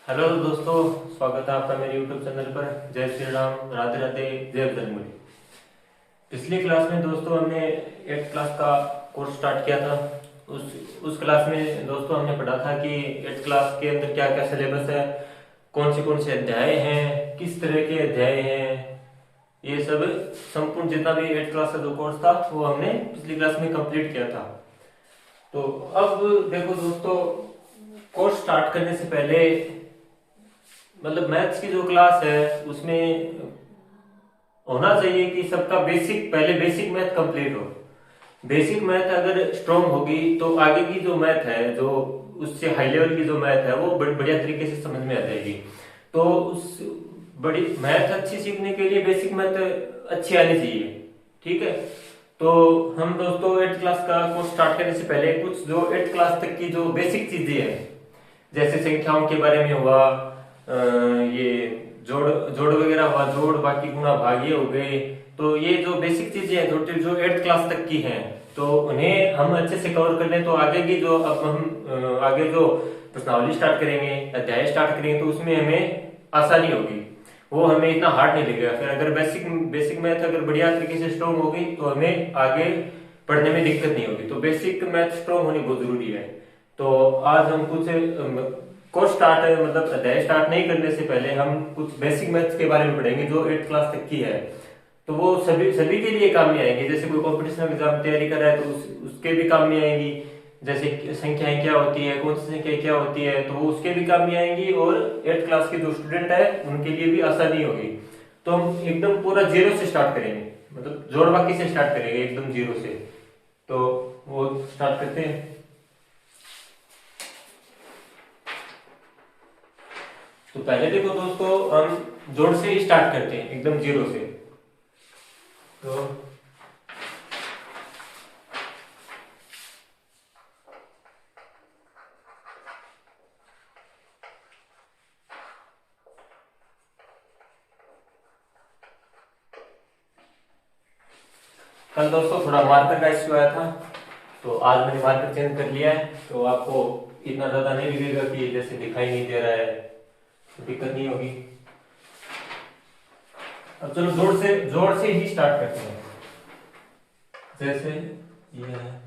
Hello दोस्तों, स्वागत है आपका मेरे यूट्यूब चैनल पर। जय श्री राम, राधे राधे, जय बजरंगबली। पिछली क्लास में दोस्तों हमने 8th क्लास का कोर्स स्टार्ट किया था। उस क्लास में दोस्तों हमने पढ़ा था कि 8th क्लास के अंदर क्या क्या सिलेबस है, कौन से अध्याय हैं, किस तरह के अध्याय हैं, ये सब संपूर्ण जितना भी 8th क्लास का जो कोर्स था वो हमने पिछली क्लास में कंप्लीट किया था। तो अब देखो दोस्तों, कोर्स स्टार्ट करने से पहले मतलब मैथ्स की जो क्लास है उसमें होना चाहिए कि सबका पहले बेसिक मैथ कंप्लीट हो। बेसिक मैथ अगर स्ट्रांग होगी तो आगे की जो मैथ है, जो उससे हाई लेवल की जो मैथ है वो बढ़िया तरीके से समझ में आ जाएगी। तो उस बड़ी मैथ अच्छी सीखने के लिए बेसिक मैथ अच्छी आनी चाहिए। ठीक है, तो हम दोस्तों 8th क्लास का कोर्स स्टार्ट करने से पहले कुछ जो 8th क्लास तक की जो बेसिक चीजें हैं, जैसे संख्याओं के बारे में हुआ, ये जोड़ वगैरह हुआ, जोड़ बाकी गुणा भाग ये हो गए। तो ये जो बेसिक चीजें हैं जो 8th क्लास तक की हैं, तो उन्हें हम अच्छे से कवर कर लें तो आगे की जो अब हम आगे जो प्रश्नावली स्टार्ट करेंगे, अध्याय स्टार्ट करेंगे, तो उसमें हमें आसानी होगी, वो हमें इतना हार्ड नहीं लगेगा। फिर अगर बेसिक मैथ अगर बढ़िया तरीके से स्ट्रॉन्ग होगी तो हमें आगे पढ़ने में दिक्कत नहीं होगी। तो बेसिक मैथ स्ट्रॉन्ग होनी बहुत जरूरी है। तो आज हम कुछ कोर्स स्टार्ट मतलब अध्याय स्टार्ट नहीं करने से पहले हम कुछ बेसिक मैथ्स के बारे में पढ़ेंगे जो 8th क्लास तक की है। तो वो सभी सभी के लिए काम में आएंगे। जैसे कोई कॉम्पिटिशन एग्जाम तैयारी कर रहा है तो उसके भी काम में आएंगी। जैसे संख्याएं क्या होती है, कौन सी संख्या क्या होती है, तो वो उसके भी काम में आएंगी। और 8th क्लास के जो स्टूडेंट है उनके लिए भी आसानी होगी। तो हम एकदम पूरा जीरो से स्टार्ट करेंगे, मतलब जोड़ बाकी से स्टार्ट करेंगे एकदम जीरो से। तो वो स्टार्ट करते हैं। तो पहले देखो दोस्तों, हम जोड़ से ही स्टार्ट करते हैं एकदम जीरो से। तो कल दोस्तों थोड़ा मार्कर का इश्यू आया था, तो आज मैंने मार्कर चेंज कर लिया है। तो आपको इतना ज्यादा नहीं लगेगा कि जैसे दिखाई नहीं दे रहा है, तो दिक्कत नहीं होगी। अब चलो जोड़ से ही स्टार्ट करते हैं। जैसे ये है,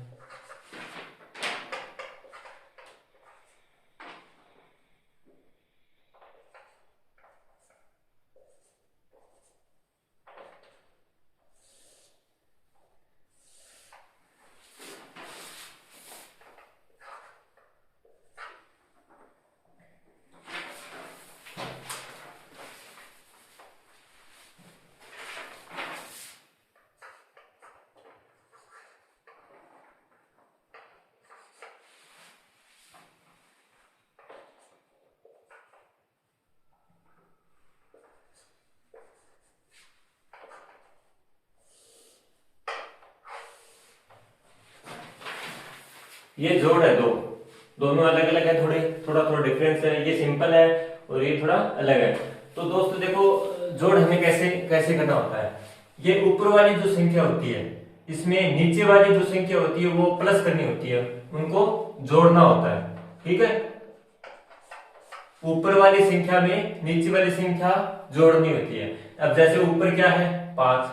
ये जोड़ है दो, दोनों अलग अलग है, थोड़ा थोड़ा डिफरेंस है। ये सिंपल है और ये थोड़ा अलग है। तो दोस्तों देखो, जोड़ हमें कैसे कैसे करना होता है। ये ऊपर वाली जो संख्या होती है, इसमें नीचे वाली जो संख्या होती है वो प्लस करनी होती है, उनको जोड़ना होता है। ठीक है, ऊपर वाली संख्या में नीचे वाली संख्या जोड़नी होती है। अब जैसे ऊपर क्या है 5,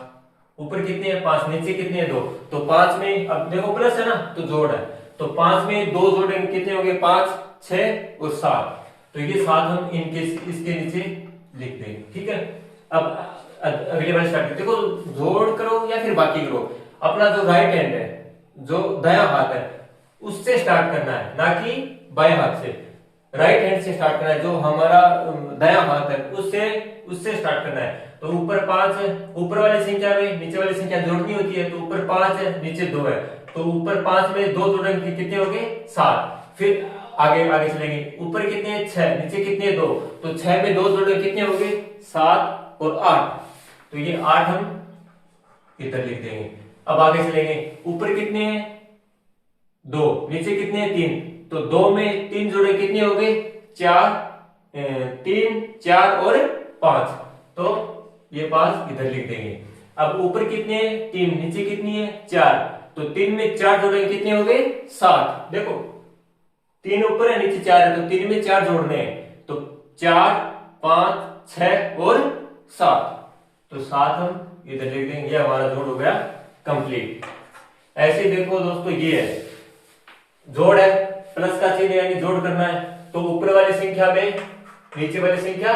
ऊपर कितने हैं 5, नीचे कितने हैं 2, तो 5 में अब देखो प्लस है ना, तो जोड़ है। तो 5 में 2 जोड़ेंगे कितने होंगे 5, 6 और 7। तो ये 7 हम इनके इसके नीचे लिख देंगे। ठीक है, अब अगले बार स्टार्ट करते। देखो, जोड़ करो या फिर बाकी करो, अपना जो राइट हैंड है, जो दायां हाथ है, उससे स्टार्ट करना है, ना कि बाएं हाथ से। राइट हैंड से स्टार्ट करना है, जो हमारा दायां हाथ है उससे उससे स्टार्ट करना है। तो ऊपर 5 है, ऊपर वाली संख्या में नीचे वाली संख्या जोड़नी होती है। तो ऊपर 5 है, नीचे 2 है, तो ऊपर 5 में 2 जोड़ेंगे कितने हो गए 7। फिर आगे आगे चलेंगे, ऊपर कितने हैं 6, नीचे कितने 2, तो 6 में 2 जोड़ेंगे कितने हो गए 7 और 8। तो ये 8 हम इधर लिख देंगे। अब आगे चलेंगे, ऊपर कितने हैं 2, नीचे कितने हैं 3, तो 2 में 3 जोड़े कितने हो गए 4, 3 4 और 5। तो ये 5 इधर लिख देंगे। अब ऊपर कितने हैं 3, नीचे कितनी है 4, तो 3 में 4 जोड़े कितने हो गए 7। देखो 3 ऊपर है नीचे 4 है, तो 3 में 4 जोड़ने हैं। तो 4 5 6 और 7, तो 7 हम इधर लिख देंगे। ये हमारा जोड़ हो गया कंप्लीट। ऐसे देखो दोस्तों, ये है जोड़ है, प्लस का चिन्ह यानी जोड़ करना है, तो ऊपर वाली संख्या में नीचे वाली संख्या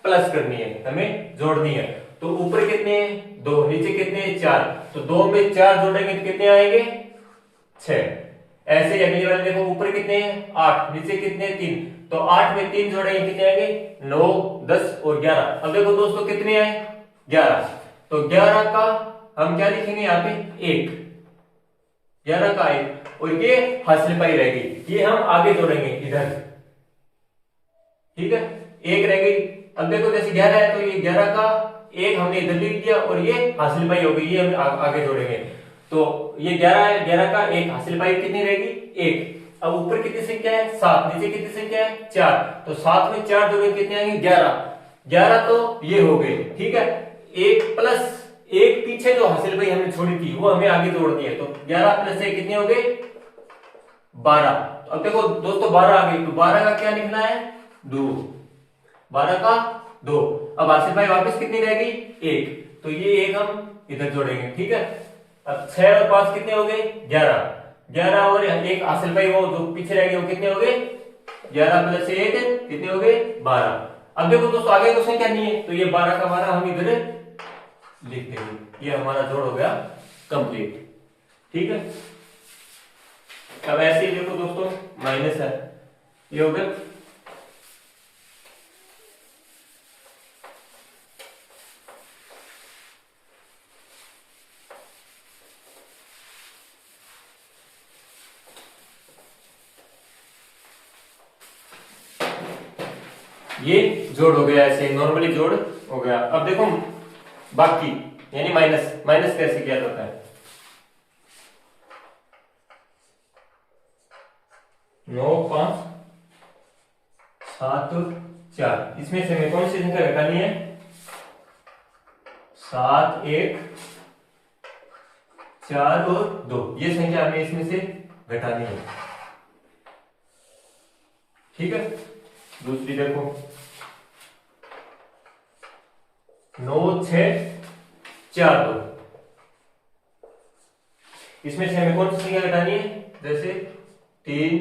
प्लस करनी है, हमें जोड़नी है। तो ऊपर कितने हैं 2, नीचे कितने हैं 4, तो 2 में 4 जोड़ेंगे तो कितने आएंगे 6। ऐसे अगली वाले देखो, ऊपर कितने हैं 8, नीचे कितने 3, तो 8 में 3 जोड़ेंगे कितने आएंगे 9 10 और 11। अब देखो दोस्तों कितने आए 11, तो 11 का हम क्या लिखेंगे यहाँ पे 1, 11 का 1, और ये हासिल पाई रहेगी, ये हम आगे जोड़ेंगे इधर, ठीक है 1 रह गई। अब देखो जैसे 11 है तो ये 11 का 1 हमने इधर लिख दिया और ये हासिल पाई हो गई, ये हम आगे जोड़ेंगे। तो ये 11 है, 11 का 1 हासिल पाई कितनी रहेगी 1। अब ऊपर कितनी संख्या है 7, नीचे कितनी संख्या है 4, तो 7 में 4 जोड़े कितने आएंगे 11, 11 तो ये हो गए, ठीक है। 1 प्लस 1 पीछे जो हासिल पाई हमने छोड़ी थी वो हमें आगे जोड़नी है, तो 11 प्लस 1 कितने हो गए 12। तो अब देखो दोस्तों 12 आ गई, तो 12 का क्या लिखना है 2, 12 का 2। अब हासिल पाई वापस कितनी रहेगी 1, तो ये 1 हम इधर जोड़ेंगे, ठीक है। अब 6 और 5 कितने हो गए 11, 11 और 1 हासिल पाई वो जो पीछे रह गए वो कितने हो गए 11 प्लस 1 कितने हो गए 12। अब देखो दोस्तों आगे कोई संख्या नहीं है, तो ये 12 का 12 हम इधर लिख देंगे, ये हमारा जोड़ हो गया कंप्लीट, ठीक है। अब ऐसे ही देखो दोस्तों माइनस है, ये हो गया। ये जोड़ हो गया, ऐसे नॉर्मली जोड़ हो गया। अब देखो बाकी यानी माइनस, माइनस कैसे किया जाता है 9 5 7 4, इसमें से हमें कौन सी संख्या घटानी है 7 1 4 और 2, ये संख्या हमें इसमें से घटानी है, ठीक है। दूसरी देखो 9 6 4 2, इसमें से हमें कौन सी संख्या घटानी है जैसे 3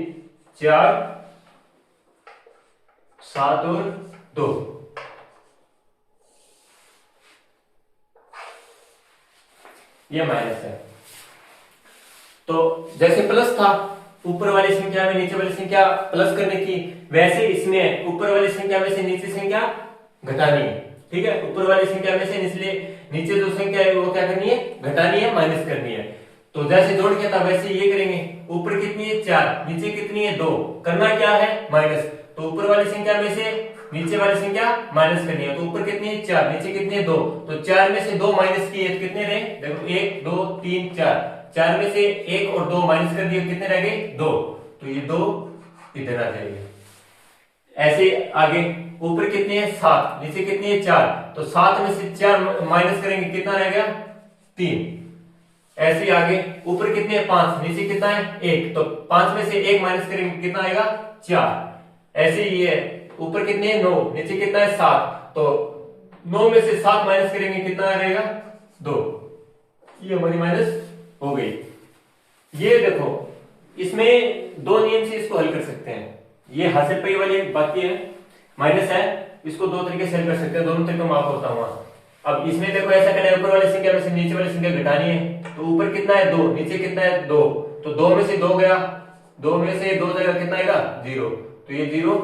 4 7 और 2, ये माइनस है। तो जैसे प्लस था ऊपर वाली संख्या में नीचे वाली संख्या प्लस करने की, वैसे इसमें ऊपर वाली संख्या में से नीचे संख्या घटानी है, ठीक है। ऊपर वाली संख्या में से नीचे जो संख्या है वो क्या करनी है घटानी है, माइनस करनी है। तो जैसे जोड़ किया था वैसे ये करेंगे, ऊपर कितनी है 4, नीचे कितनी है 2, करना क्या है माइनस, तो ऊपर वाली संख्या में से नीचे वाली संख्या माइनस करनी है। तो ऊपर कितनी है 4, नीचे कितनी है 2, तो 4 में से 2 माइनस किए तो कितने रहे देखो 1 2 3 4, 4 में से 1 और 2 माइनस कर दिए कितने रह गए 2, तो ये 2 इधर आ जाएंगे। ऐसे आगे ऊपर कितने हैं 7, नीचे कितनी है 4, तो 7 में से 4 माइनस करेंगे कितना रह गया 3। ऐसे आगे ऊपर कितने हैं 5, नीचे कितना है 1, तो 5 में से 1 माइनस करेंगे कितना आएगा 4। ऐसे ही है ऊपर कितने हैं 9, नीचे कितना है 7, तो 9 में से 7 माइनस करेंगे कितना रहेगा 2, ये हमारी माइनस हो गई। ये देखो इसमें 2 नियम से इसको हल कर सकते हैं, ये हासिल पाई वाली बाकी है माइनस है, इसको 2 तरीके से हल कर सकते हैं, दोनों तरीके मैं आपको बताऊंगा। अब इसमें देखो ऐसा करना है, ऊपर वाली संख्या में से नीचे वाली संख्या घटानी है, तो ऊपर कितना है 2, नीचे कितना है 2, तो 2 में से 2 गया, 2 में से 2 जगह कितना आएगा 0, तो ये 0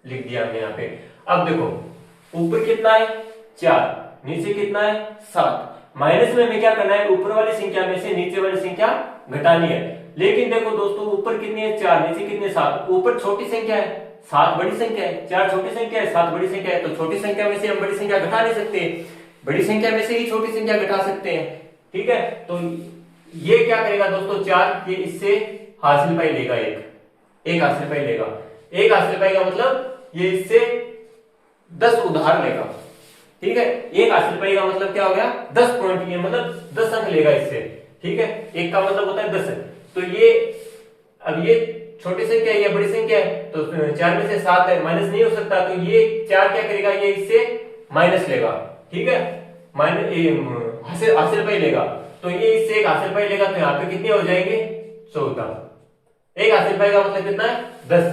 लिख दिया हमने यहाँ पे। अब देखो ऊपर कितना है 4, नीचे कितना है 7, माइनस में हमें क्या करना है ऊपर वाली संख्या में से नीचे वाली संख्या घटानी है। लेकिन देखो दोस्तों ऊपर कितनी है 4, नीचे कितने 7, ऊपर छोटी संख्या है 7 बड़ी संख्या है, 4 छोटी संख्या है 7 बड़ी संख्या है, तो छोटी संख्या में से हम बड़ी संख्या घटा नहीं सकते, बड़ी संख्या में से ही छोटी संख्या घटा सकते हैं, ठीक है। तो ये क्या करेगा दोस्तों 4 ये इससे हासिल पाई लेगा, एक हासिल पाई लेगा, एक हासिल पाई का मतलब ये इससे 10 उधार लेगा, ठीक है। एक हासिल पाई का मतलब क्या हो गया 10 पॉइंट, ये मतलब 10 अंक लेगा इससे, ठीक है। एक का मतलब होता है 10, तो ये अब ये छोटी संख्या है या बड़ी संख्या है, तो 4 में से 7 है, माइनस नहीं हो सकता, तो ये 4 क्या करेगा, ये इससे माइनस लेगा, ठीक है, माइनस हासिल पाई लेगा, तो ये इससे एक हासिल पाई लेगा, तो यहाँ पे कितने हो जाएंगे 14। एक हासिल पाई का मतलब कितना है 10,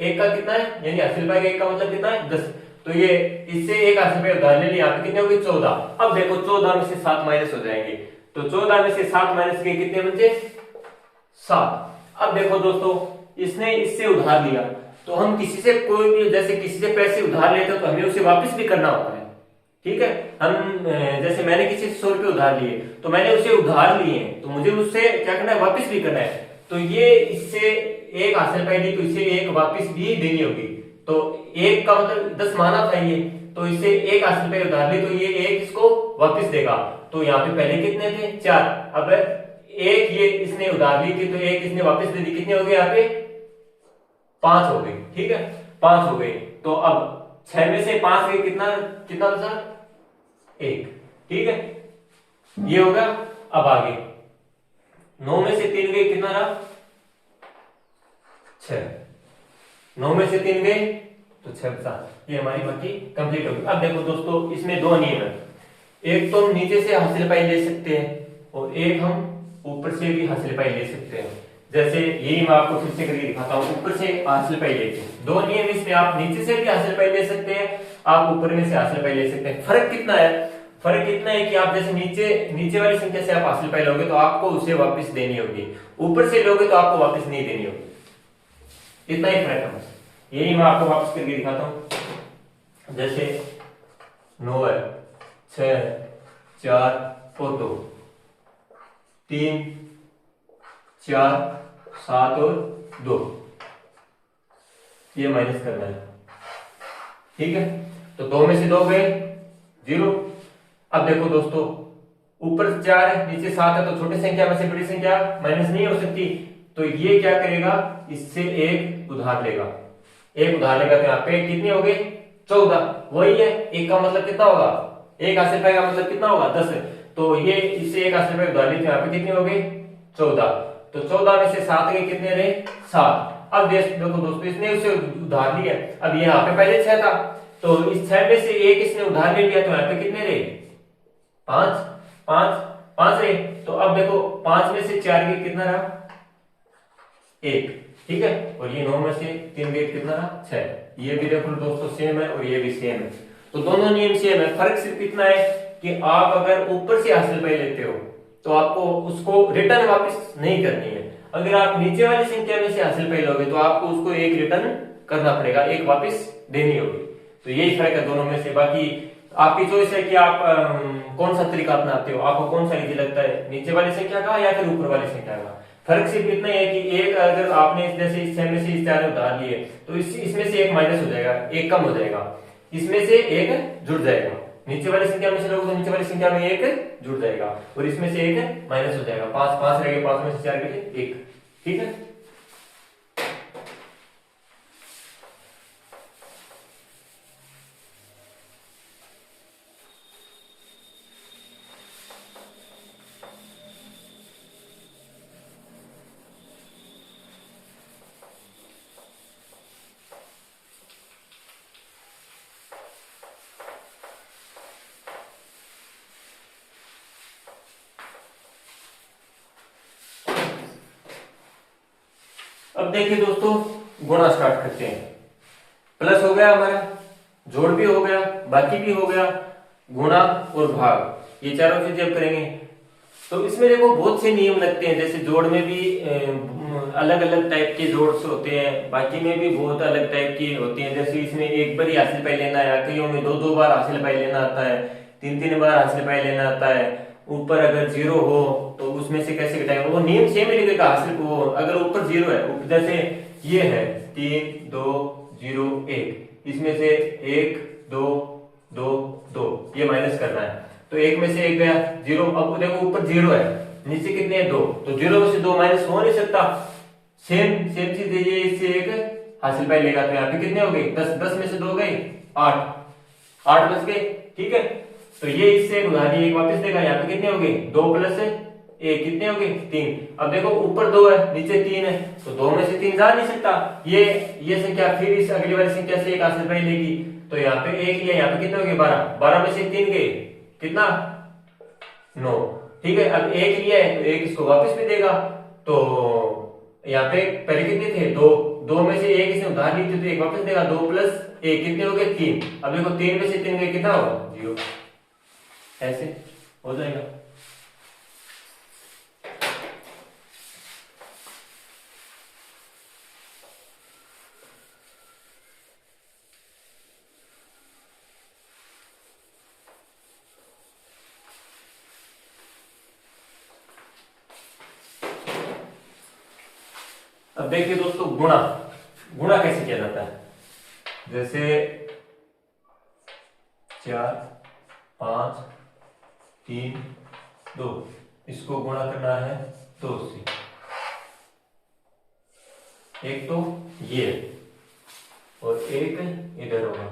एक का कितना है, यानी हासिल पाई का एक का मतलब कितना है 10, तो ये इससे एक हासिल पाई उधार ले लिया, यहाँ पे कितने हो गए 14। अब देखो 14 में से 7 माइनस हो जाएंगे, तो 14 में से 7 माइनस के कितने बचे 7। अब देखो दोस्तों, इसने इससे उधार लिया, तो हम किसी से कोई भी, जैसे किसी से पैसे उधार लेते हैं तो हमें उसे वापस भी करना होता है, ठीक है। हम जैसे मैंने किसी से 100 रुपये उधार लिए, तो मैंने उसे उधार लिए तो मुझे उससे क्या करना है, वापस भी करना है, तो ये इससे एक हासिल पाई ली, तो इसे एक वापस भी देनी होगी, तो एक का मतलब 10 माना था ये, तो इसे एक हासिल पाई उधार ली, तो ये एक इसको वापस देगा, तो यहाँ पे पहले कितने थे 4, अब एक ये इसने उधार ली थी, तो एक इसने वापस दे दी, कितने हो गए यहाँ पे 5 हो गए, ठीक है 5 हो गए, तो अब 6 में से 5 गए, कितना कितना बचा 1, ठीक है, ये होगा। अब आगे 9 में से 3 गए, कितना रहा 6, 9 में से 3 गए तो 6 बचा, ये हमारी बाकी कंप्लीट होगी। अब देखो दोस्तों, इसमें 2 नियम है, एक तो हम नीचे से हासिल पाई ले सकते हैं और एक हम ऊपर से भी हासिल पाई ले सकते हैं। जैसे यही मैं आपको फिर से करके दिखाता हूँ, ऊपर से हासिल पाई लेते हैं, 2 नियम इसमें, आप नीचे से भी हासिल पाई ले सकते हैं, आप ऊपर में से हासिल पाई ले सकते हैं। फर्क कितना है, फर्क इतना है कि आप जैसे नीचे वाली संख्या से आप हासिल पाई लोगे तो आपको उसे वापस देनी होगी, ऊपर से लोगे तो आपको वापस नहीं देनी होगी, इतना ही फर्क है बस। यही मैं आपको वापस करके दिखाता हूँ, जैसे 9 है, 6 है, 4 और 2, 3 4 7 और 2, ये माइनस करना है, ठीक है, तो 2 में से 2 गए 0। अब देखो दोस्तों, ऊपर 4 है नीचे 7 है, तो छोटी संख्या में से बड़ी संख्या माइनस नहीं हो सकती, तो ये क्या करेगा, इससे एक उधार लेगा, एक उधार लेगा, तो यहाँ पे कितने हो गए 14, वही है, एक का मतलब कितना होगा, एक हासिल पाई का मतलब कितना होगा 10, तो ये इससे एक हासिल पाई उधार ली, तो यहाँ पे कितने हो गए 14, तो 14 में से 7 गए, कितने रहे 7। अब देखो दोस्तों, इसने उसे उधार लिया, अब ये यहाँ पे पहले 6 था, तो इस 6 में से एक इसने उधार ले लिया, तो यहाँ पे कितने रहे 5 5 5 रहे, तो अब देखो 5 में से 4 गए, कितना रहा 1, ठीक है, और ये 9 में से 3 गए, कितना रहा 6। ये भी देखो दोस्तों सेम है और ये भी सेम है, तो दोनों नियम सेम है, फर्क सिर्फ इतना है कि आप अगर ऊपर से हासिल पाई लेते हो तो आपको उसको रिटर्न वापस नहीं करनी है, अगर आप नीचे वाली संख्या में से हासिल पाई लोगे तो आपको उसको एक रिटर्न करना पड़ेगा, एक वापस देनी होगी, तो यही फर्क है दोनों में से। बाकी आपकी चॉइस है कि आप कौन सा तरीका अपनाते हो, आपको कौन सा इजी लगता है, नीचे वाली संख्या का या फिर ऊपर वाली संख्या का। फर्क सिर्फ इतना ही है कि एक अगर आपने जैसे इस 6 में से इस 4 उधार लिए, तो इसमें से एक माइनस हो जाएगा, एक कम हो जाएगा, इसमें से एक जुड़ जाएगा, नीचे वाली संख्या में से लोगे तो नीचे वाली संख्या में एक जुड़ जाएगा और इसमें से एक माइनस हो जाएगा, 5 5 रहेगा, 5 में से 4 गए 1, ठीक है। अब देखिए दोस्तों, गुणा स्टार्ट करते हैं। प्लस हो गया हमारा, जोड़ भी हो गया, बाकी भी हो गया, गुणा और भाग, ये चारों चीजें अब करेंगे। तो इसमें देखो बहुत से नियम लगते हैं, जैसे जोड़ में भी अलग अलग टाइप के जोड़ होते हैं, बाकी में भी बहुत अलग टाइप की होती हैं। जैसे इसमें एक बार ही हासिल पाई लेना है, कईयों में 2 बार हासिल पाई लेना आता है, 3 बार हासिल पाई लेना आता है। ऊपर अगर 0 हो तो उसमें से कैसे घटाएंगे, वो नियम सेम ही रहेगा हासिल को। अगर ऊपर 0 है, जैसे ये है 3 2 0 1, इसमें से 1 2 2 2 ये माइनस करना है, तो 1 में से 1 गया 0। अब देखो ऊपर 0 है, नीचे कितने हैं 2, तो 0 में से 2 माइनस हो नहीं सकता। सेम चीज ये, इससे एक हासिल पाई लेगा, तो यहाँ पे कितने हो गए 10, 10 में से 2 गए 8, 8 बच गए, ठीक है। तो ये इससे एक उधारी एक वापस देगा, यहाँ पे कितने हो गए 2 + एक, कितने हो गए 3। अब देखो ऊपर 2 है नीचे 3 है, तो 2 में से 3 जा नहीं सकता, ये संख्या फिर इस अगली वाली संख्या से एक आंसर भाई लेगी, तो यहाँ पे 1 लिया, यहाँ पे कितने हो गए 12, 12 में से 3 गए कितना 9। ठीक है, अब 1 लिया है तो 1 इसको वापस भी देगा, तो यहाँ पे पहले कितने थे 2, 2 में से 1 इसने उधार ली थी तो 1 वापस देगा, 2 प्लस 1 कितने हो गए 3। अब देखो 3 में से 3 गए कितना होगा 0, ऐसे हो जाएगा। अब देखिए दोस्तों गुणा, गुणा कैसे किया जाता है, जैसे 4 5 3 2, इसको गुणा करना है 2 से, एक तो ये और एक इधर होगा,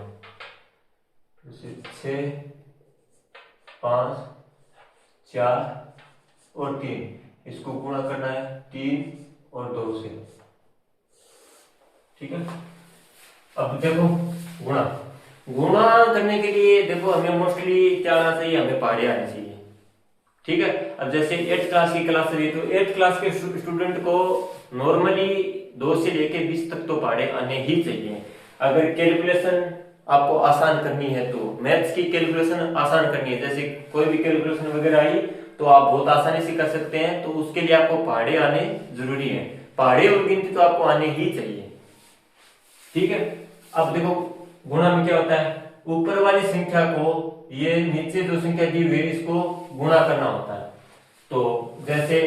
6 5 4 और 3, इसको गुणा करना है 3 और 2 से। ठीक है, अब देखो गुणा, गुणा करने के लिए देखो हमें मोस्टली क्या आना चाहिए, हमें पहाड़े आने चाहिए। ठीक है, अब जैसे 8th क्लास की क्लास रही तो 8th क्लास के स्टूडेंट को नॉर्मली 2 से लेके 20 तक तो पहाड़े आने ही चाहिए। अगर कैलकुलेशन आपको आसान करनी है तो मैथ्स की कैलकुलेशन आसान करनी है, जैसे कोई भी कैलकुलेशन वगैरह आई तो आप बहुत आसानी से कर सकते हैं, तो उसके लिए आपको पहाड़े आने जरूरी है, पहाड़े और गिनती तो आपको आने ही चाहिए। ठीक है, अब देखो गुणा में क्या होता है, ऊपर वाली संख्या को ये नीचे जो संख्या दी हुई है इसको गुणा करना होता है। तो जैसे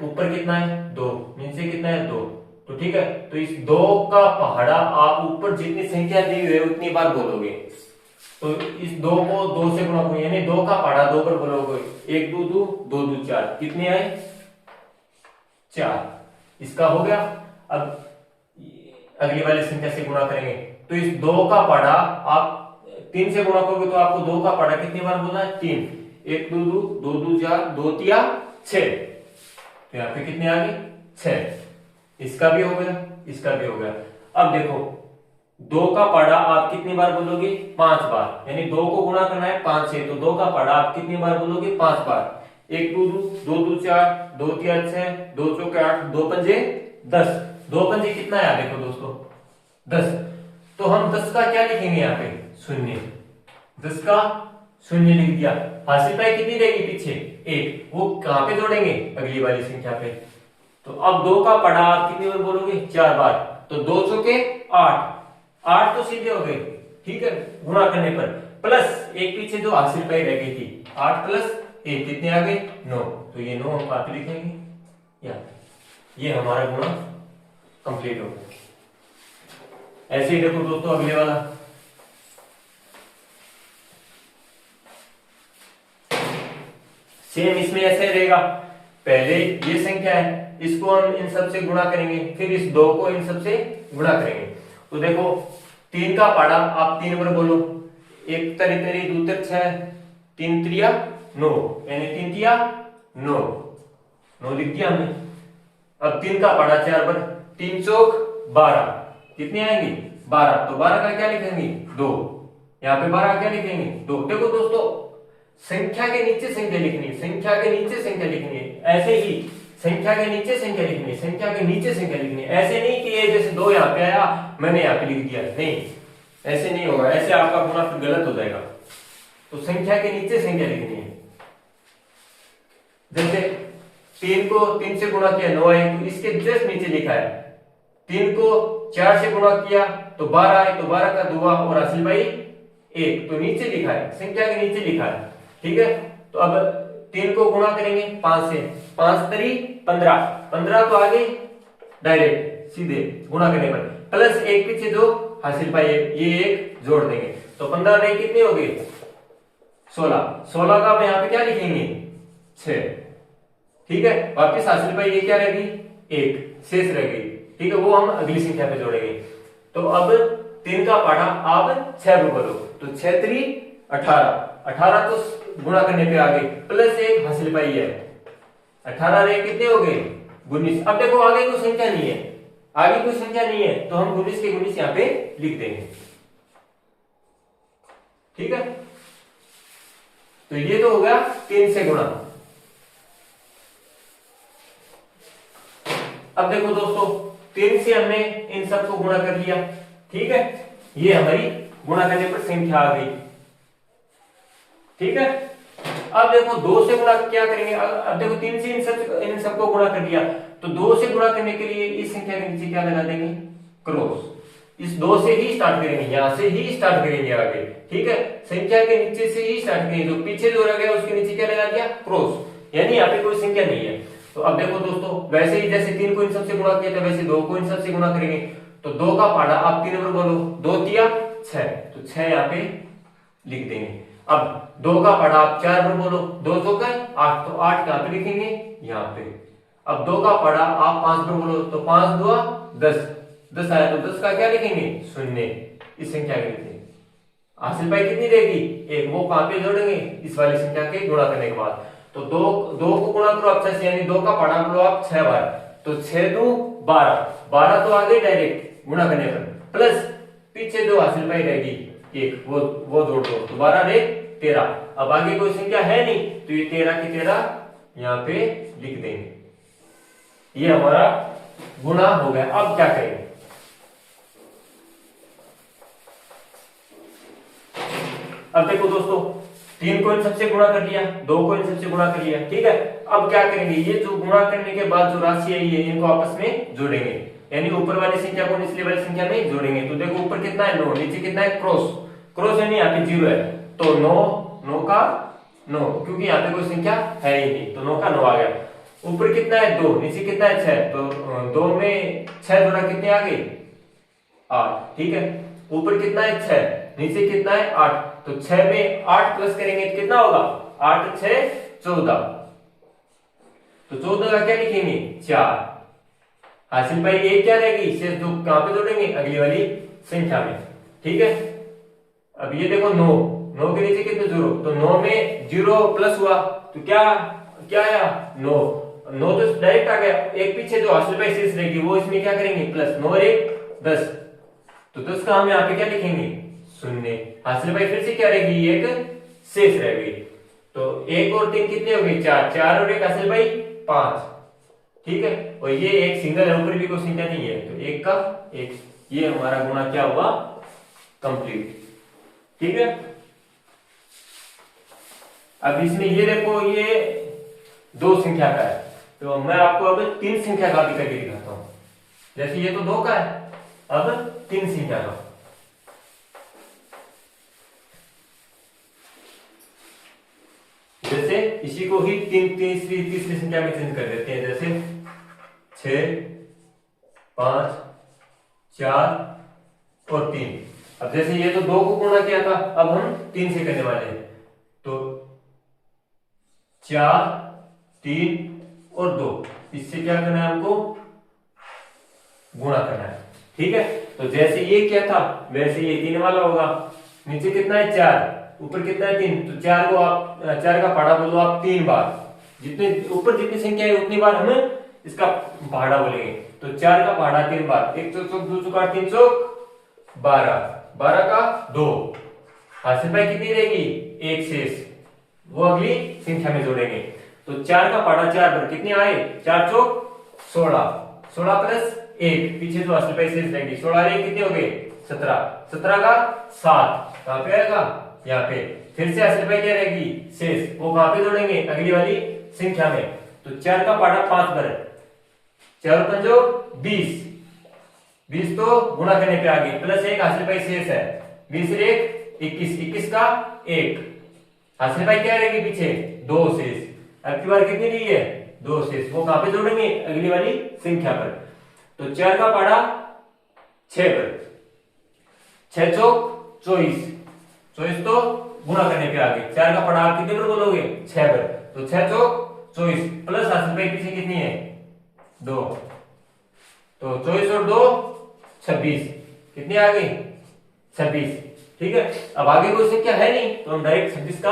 ऊपर कितना है 2, नीचे कितना है 2, तो ठीक है, तो इस 2 का पहाड़ा आप ऊपर जितनी संख्या दी हुई है उतनी बार बोलोगे, तो इस 2 को 2 से गुणा करो, यानी 2 का पहाड़ा 2 पर बोलोगे, 1 2 2 2 2 4, कितने आए 4, इसका हो गया। अब अगली वाली संख्या से गुणा करेंगे, तो इस 2 का पहाड़ा आप 3 से गुणा करोगे तो आपको 2 का पहाड़ा कितनी बार बोलना है 3, 1 2 2 2 2 4 2 3 6, तो यहाँ पे कितने आ गए 6, इसका भी हो गया, इसका भी हो गया। अब देखो 2 का पहाड़ा आप कितनी बार बोलोगे 5 बार, यानी 2 को गुणा करना है 5 से, तो 2 का पहाड़ा आप कितनी बार बोलोगे 5 बार, 1 2 2 2 2 4 2 3 6 2 चौके 8 2 पंजे 10, 2 पंजे कितना है देखो दोस्तों 10, तो हम 10 का क्या लिखेंगे यहाँ पे शून्य, 10 का शून्य लिख दिया, हासिल पाई कितनी रहेगी पीछे 1, वो कहां पे जोड़ेंगे अगली वाली संख्या पे, तो अब 2 का पहाड़ा आप कितनी बार बोलोगे 4 बार, तो 2 चौके 8, 8 तो सीधे हो गए। ठीक है, गुणा करने पर प्लस एक पीछे जो हासिल पाई रह गई थी 8 प्लस 1 कितने आ गए 9, तो ये 9 हम पाते लिखेंगे, या ये हमारा गुणा कंप्लीट हो गया। ऐसे ही देखो दोस्तों अगले वाला, सेम इसमें ऐसे रहेगा, पहले ये संख्या है इसको हम इन सब से गुणा करेंगे, फिर इस 2 को इन सब से गुणा करेंगे, तो देखो 3 का पहाड़ा आप 3 बार बोलो, 1 तरी तरी 2 तर 6 3 त्रिया 9, यानी 3 तिया 9, 9 लिख दिया हमने। अब 3 का पहाड़ा 4 बार, 3 चौक 12, कितने आएंगे 12, तो 12 का क्या लिखेंगे 2, यहाँ पे 12 क्या लिखेंगे 2। देखो दोस्तों संख्या के नीचे संख्या लिखनी है, संख्या के नीचे संख्या लिखनी है, ऐसे ही संख्या के नीचे संख्या लिखनी है, संख्या के नीचे संख्या लिखनी है, ऐसे नहीं कि ये जैसे 2 यहाँ पे आया मैंने यहाँ पे लिख दिया, नहीं ऐसे नहीं होगा, ऐसे आपका गुणा फिर गलत हो जाएगा, तो संख्या के नीचे संख्या लिखनी है। जैसे 3 को 3 से गुणा किया 9 है, तो इसके जस्ट नीचे लिखा है, 3 को 4 से गुणा किया तो 12 है, तो 12 का दुआ और हासिल भाई 1, तो नीचे लिखा है, संख्या के नीचे लिखा है। ठीक है, तो अब 3 को गुणा करेंगे 5 से, 5 तरी 15, 15 तो आगे डायरेक्ट सीधे गुणा करने पर, प्लस 1 पीछे जो हासिल पाई ये 1 जोड़ देंगे, तो 15 रही कितने हो गए 16, 16 का अब यहाँ पे क्या लिखेंगे 6। ठीक है, वापिस हासिल पाई ये क्या रहेगी 1 शेष रह गई। ठीक है, वो हम अगली संख्या पे जोड़ेंगे, तो अब 3 का पहाड़ा आप 6 बोलो, तो 6 3 18, 18 तो गुणा करने पे आ गई, प्लस 1 हासिल पाई है 18 रे कितने हो गए 19। अब देखो आगे कोई संख्या नहीं है, आगे कोई संख्या नहीं है तो हम 19 के 19 यहाँ पे लिख देंगे। ठीक है, तो ये तो हो गया 3 से गुणा। अब देखो दोस्तों 3 से हमने इन सबको गुणा कर लिया। ठीक है, ये हमारी गुणा करने पर संख्या आ गई। ठीक है, अब देखो 2 से गुणा क्या करेंगे। अब देखो 3 से इन सबको गुणा कर लिया, तो 2 से गुणा करने के लिए इस संख्या के नीचे क्या लगा देंगे, क्रॉस। इस 2 से ही स्टार्ट करेंगे, यहां से ही स्टार्ट करेंगे आगे। ठीक है, संख्या के नीचे से ही स्टार्ट करेंगे, जो पीछे जो रह गया उसके नीचे क्या लगा दिया, क्रॉस, यानी यहाँ पे कोई संख्या नहीं है। तो अब देखो दोस्तों वैसे ही जैसे 3 को इन सबसे गुणा किया था वैसे 2 को इन सबसे गुणा करेंगे। तो 2 का पहाड़ा आप 3 नंबर बोलो, 2 तिया 6, तो 6 यहाँ पे लिख देंगे। अब 2 का पहाड़ा आप 4 पर बोलो, 2 चौका 8, तो 8 कहां पे लिखेंगे, यहाँ पे। अब 2 का पहाड़ा आप 5 पर बोलो, तो 5 2 10, 10 आया तो 10 का क्या लिखेंगे, शून्य। इस संख्या के लिखेंगे। हासिल पाई कितनी रहेगी, 1, वो कहां पे जोड़ेंगे, इस वाली संख्या के गुणा करने के बाद। तो 2 को गुणा करो आप 6 से, यानी 2 का पहाड़ा बोलो आप 6 बार, तो 6 2 12, 12 तो आ गई डायरेक्ट गुणा करने पर, प्लस पीछे जो हासिल पाई रहेगी 1, वो जोड़ दो, तो 12 रे 13। अब आगे कोई संख्या है नहीं, तो ये 13 की 13 यहाँ पे लिख देंगे। ये हमारा गुणा हो गया। अब क्या करेंगे, अब देखो दोस्तों 3 को इन सबसे गुणा कर लिया, 2 को इन सबसे गुणा कर लिया। ठीक है, अब क्या करेंगे, ये जो गुणा करने के बाद जो राशि आई है इनको आपस में जोड़ेंगे, यानी ऊपर वाली संख्या को निचले वाली संख्या में जोड़ेंगे। तो देखो ऊपर कितना है 9, नीचे कितना है क्रॉस, क्रॉस यानी यहाँ पे 0 है, तो 9 का 9, क्योंकि यहाँ पे कोई संख्या है ही नहीं, तो 9 का 9 आ गया। ऊपर कितना है 2, नीचे कितना है 6, तो 2 में 6 जोड़ा कितने आ गए 8। ठीक है, ऊपर कितना है 6, नीचे कितना है 8, तो 6 में 8 प्लस करेंगे तो कितना होगा, 8 6 14, तो 14 का क्या लिखेंगे 4। हासिल पाई 1 क्या रहेगी, शेष 2 कहां पे जोड़ेंगे, अगली वाली संख्या में। ठीक है, अब ये देखो 9 के नीचे कितने 0, तो 9 में 0 प्लस हुआ तो क्या क्या आया 9 तो डायरेक्ट आ गया। एक पीछे जो हासिल पाई शेष रहेगी वो इसमें क्या करेंगे प्लस, 9 और 1 10, तो 10 का हम यहाँ पे क्या लिखेंगे 0। हासिल पाई फिर से क्या रहेगी, एक शेष रह गई, तो 1 और 3 कितने हो गए 4, 4 और 1 हासिल पाई 5। ठीक है, और ये एक सिंगल है, ऊपर भी कोई संख्या नहीं है, तो 1 का 1, ये हमारा गुणा क्या हुआ, कंप्लीट। ठीक है, अब इसमें ये देखो ये 2 संख्या का है, तो मैं आपको अब 3 संख्या का भी करके दिखाता हूं। जैसे ये तो 2 का है, अब 3 संख्या का। जैसे इसी को ही तीसरी संख्या में चेंज कर देते हैं, जैसे 6 5 4 और 3। अब जैसे ये तो 2 को गुणा किया था, अब हम 3 से करने वाले हैं, तो 4 3 और 2, इससे क्या करना है हमको, गुणा करना है। ठीक है, तो जैसे ये क्या था वैसे ये 3 वाला होगा। नीचे कितना है 4, ऊपर कितना है 3, तो 4 को आप 4 का पहाड़ा बोलो आप 3 बार, जितने ऊपर जितनी संख्या है उतनी बार हम इसका पहाड़ा बोलेंगे। तो 4 का पहाड़ा 3 बार, 1 चौक 2 चौक 8 3 चौक 12, 12 का 2, हासिल पाई कितनी रहेगी, एक शेष, वो अगली संख्या में जोड़ेंगे। तो 4 का पहाड़ा 4 पर कितने आए, 4 चौक 16, 16 प्लस 1, पीछे जो हासिल पाई शेष रहेगी, 16 रे कितने हो गए 17, 17 का 7, कहां पे आएगा यहाँ पे। फिर से हासिल पाई क्या रहेगी शेष, वो कहां पे जोड़ेंगे, अगली वाली संख्या में। तो 4 का पहाड़ा 5 पर, 4 पंजो 20, 20 तो गुणा करने पे आ गई, प्लस 1 हासिल पाई शेष है, 20 रे 21, 21 का 1, हासिल पाई क्या रहेगी पीछे 2 शेष। अब की बार कितनी ली है 2 शेष, वो कहां पे जोड़ेंगे, अगली वाली संख्या पर। तो 4 का पहाड़ा 6 पर, 6 चौक 24, 24 तो गुणा करने पे आ गए। 4 का पहाड़ा आप कितने पर बोलोगे 6 पर, तो 6 चौक 24 प्लस हासिल पाई पीछे कितनी है 2, तो 24 और 2 26, कितनी आ गई 26। ठीक है, अब आगे कोई संख्या है नहीं तो हम डायरेक्ट 26 का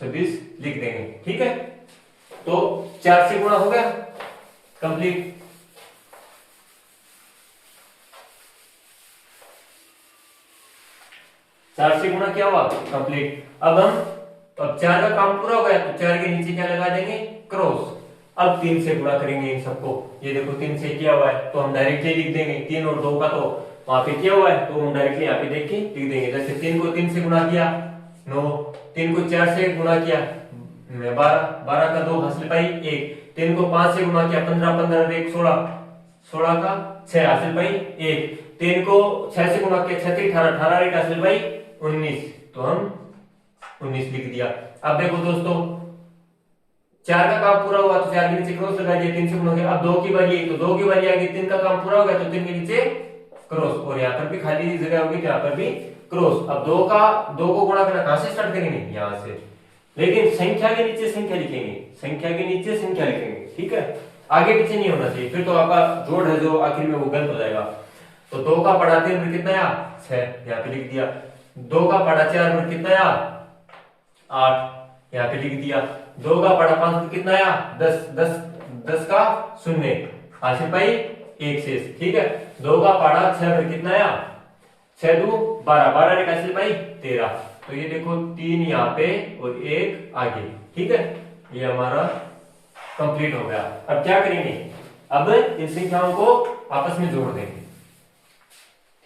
26 लिख देंगे। ठीक है, तो 4 से गुणा हो गया, कंप्लीट। चार से गुणा क्या हुआ, कंप्लीट। अब 4 का काम पूरा हो गया तो 4 के नीचे क्या लगा देंगे, क्रॉस। अब 3 से गुणा करेंगे इन सबको, ये देखो 3 से किया हुआ है तो हम डायरेक्टली लिख देंगे। 3 और 2 का तो वहां पे किया हुआ है तो हम डायरेक्टली यहाँ पे देख के लिख देंगे। जैसे 3 को 3 से गुणा किया 9, 3 को 4 से गुणा किया 12, 12 का 2 हासिल पाई 1, 3 को 5 से गुणा किया 15, 15 और 1 16, 16 का 6 हासिल पाई 1, 3 को 6 से गुणा किया 6 18, 18 1 हासिल पाई 19, तो हम 19 लिख दिया। अब देखो दोस्तों 4 का काम पूरा हुआ तो 4 के नीचे क्रॉस लगा दिया, 3 से गुणा किया। अब 2 की बारी तो 2 की बारी आ गई, 3 का काम पूरा हो गया तो 3 के नीचे क्रॉस, और यहाँ पर भी खाली जगह होगी, यहाँ पर भी क्रॉस। अब 2 को गुणा करना कहां से स्टार्ट करेंगे, यहाँ से, लेकिन संख्या के नीचे संख्या लिखेंगे, संख्या के नीचे संख्या लिखेंगे। ठीक है, आगे पीछे नहीं होना चाहिए, फिर तो आपका जोड़ है जो आखिर में वो गलत हो जाएगा। तो 2 का पढ़ा 3 पर कितना आया 6, यहाँ पे लिख दिया। 2 का पढ़ा 4 पर कितना आया 8, यहाँ पे लिख दिया। 2 का पढ़ा 5 पर कितना आया 10, 10 का 0 हासिल पाई 1 शेष। ठीक है, 2 का पढ़ा 6 पर कितना आया 6 2 12, 12 एक हासिल पाई 13। तो ये देखो 3 यहाँ पे और 1 आगे। ठीक है, ये हमारा कंप्लीट हो गया। अब क्या करेंगे, अब इन संख्याओं को आपस में जोड़ देंगे।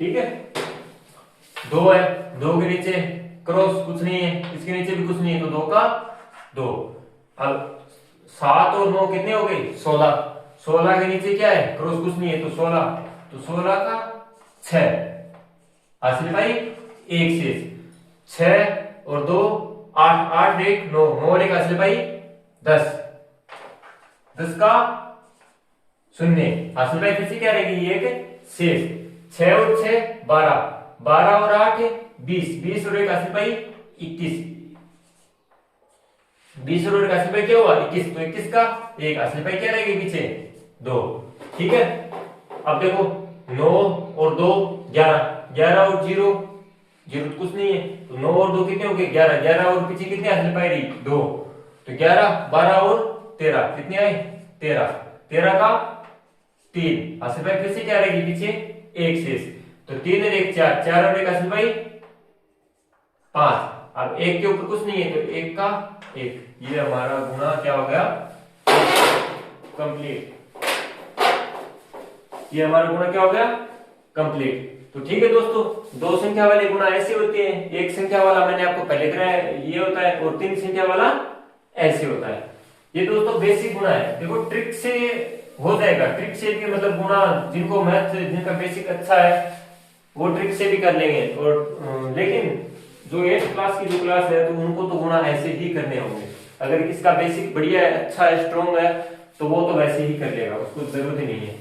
ठीक है, 2 है, 2 के नीचे क्रॉस कुछ नहीं है, इसके नीचे भी कुछ नहीं है, तो 2 का 2। अब 7 और 9 कितने हो गए 16, 16 के नीचे क्या है क्रॉस कुछ नहीं है तो 16, तो 16 का 6 हासिल भाई 1 शेष, 6 और 2 8, 8 1 9, 9 और 1 हासिल भाई 10, 10 का 0 हासिल भाई फिर से क्या रहेगी एक शेष, 6 और 6 12, 12 और 8 20, 20 और 1 हासिल भाई 21, 20 और 1 हासिल भाई क्या हुआ 21, तो 21 का 1 हासिल भाई क्या रहेगी पीछे 2। ठीक है, अब देखो 9 और 2 11, 11 और 0 0 तो कुछ नहीं है, तो 9 और 2 कितने हो गए 11, 11 और पीछे कितने हासिल पाई रही 2, तो 11 12 और 13 कितने आए 13, 13 का 3 हासिल पाई फिर से क्या रहेगी पीछे 1 शेष, तो 3 और 1 4, 4 और 1 हासिल पाई 5। अब 1 के ऊपर कुछ नहीं है तो 1 का 1, ये हमारा गुणा क्या हो गया कंप्लीट, ये हमारा गुणा क्या हो गया कंप्लीट। तो ठीक है दोस्तों, 2 संख्या वाले गुणा ऐसे होते हैं, एक संख्या वाला मैंने आपको पहले कराया ये होता है, और 3 संख्या वाला ऐसे होता है। ये दोस्तों बेसिक गुणा है, देखो ट्रिक से हो जाएगा, ट्रिक से भी मतलब गुणा जिनको मैथ जिनका बेसिक अच्छा है वो ट्रिक से भी कर लेंगे, और लेकिन जो 8th क्लास की जो क्लास है तो उनको तो गुणा ऐसे ही करने होंगे। अगर इसका बेसिक बढ़िया है, अच्छा है, स्ट्रॉन्ग है तो वो तो वैसे ही कर लेगा, उसको जरूरत ही नहीं है।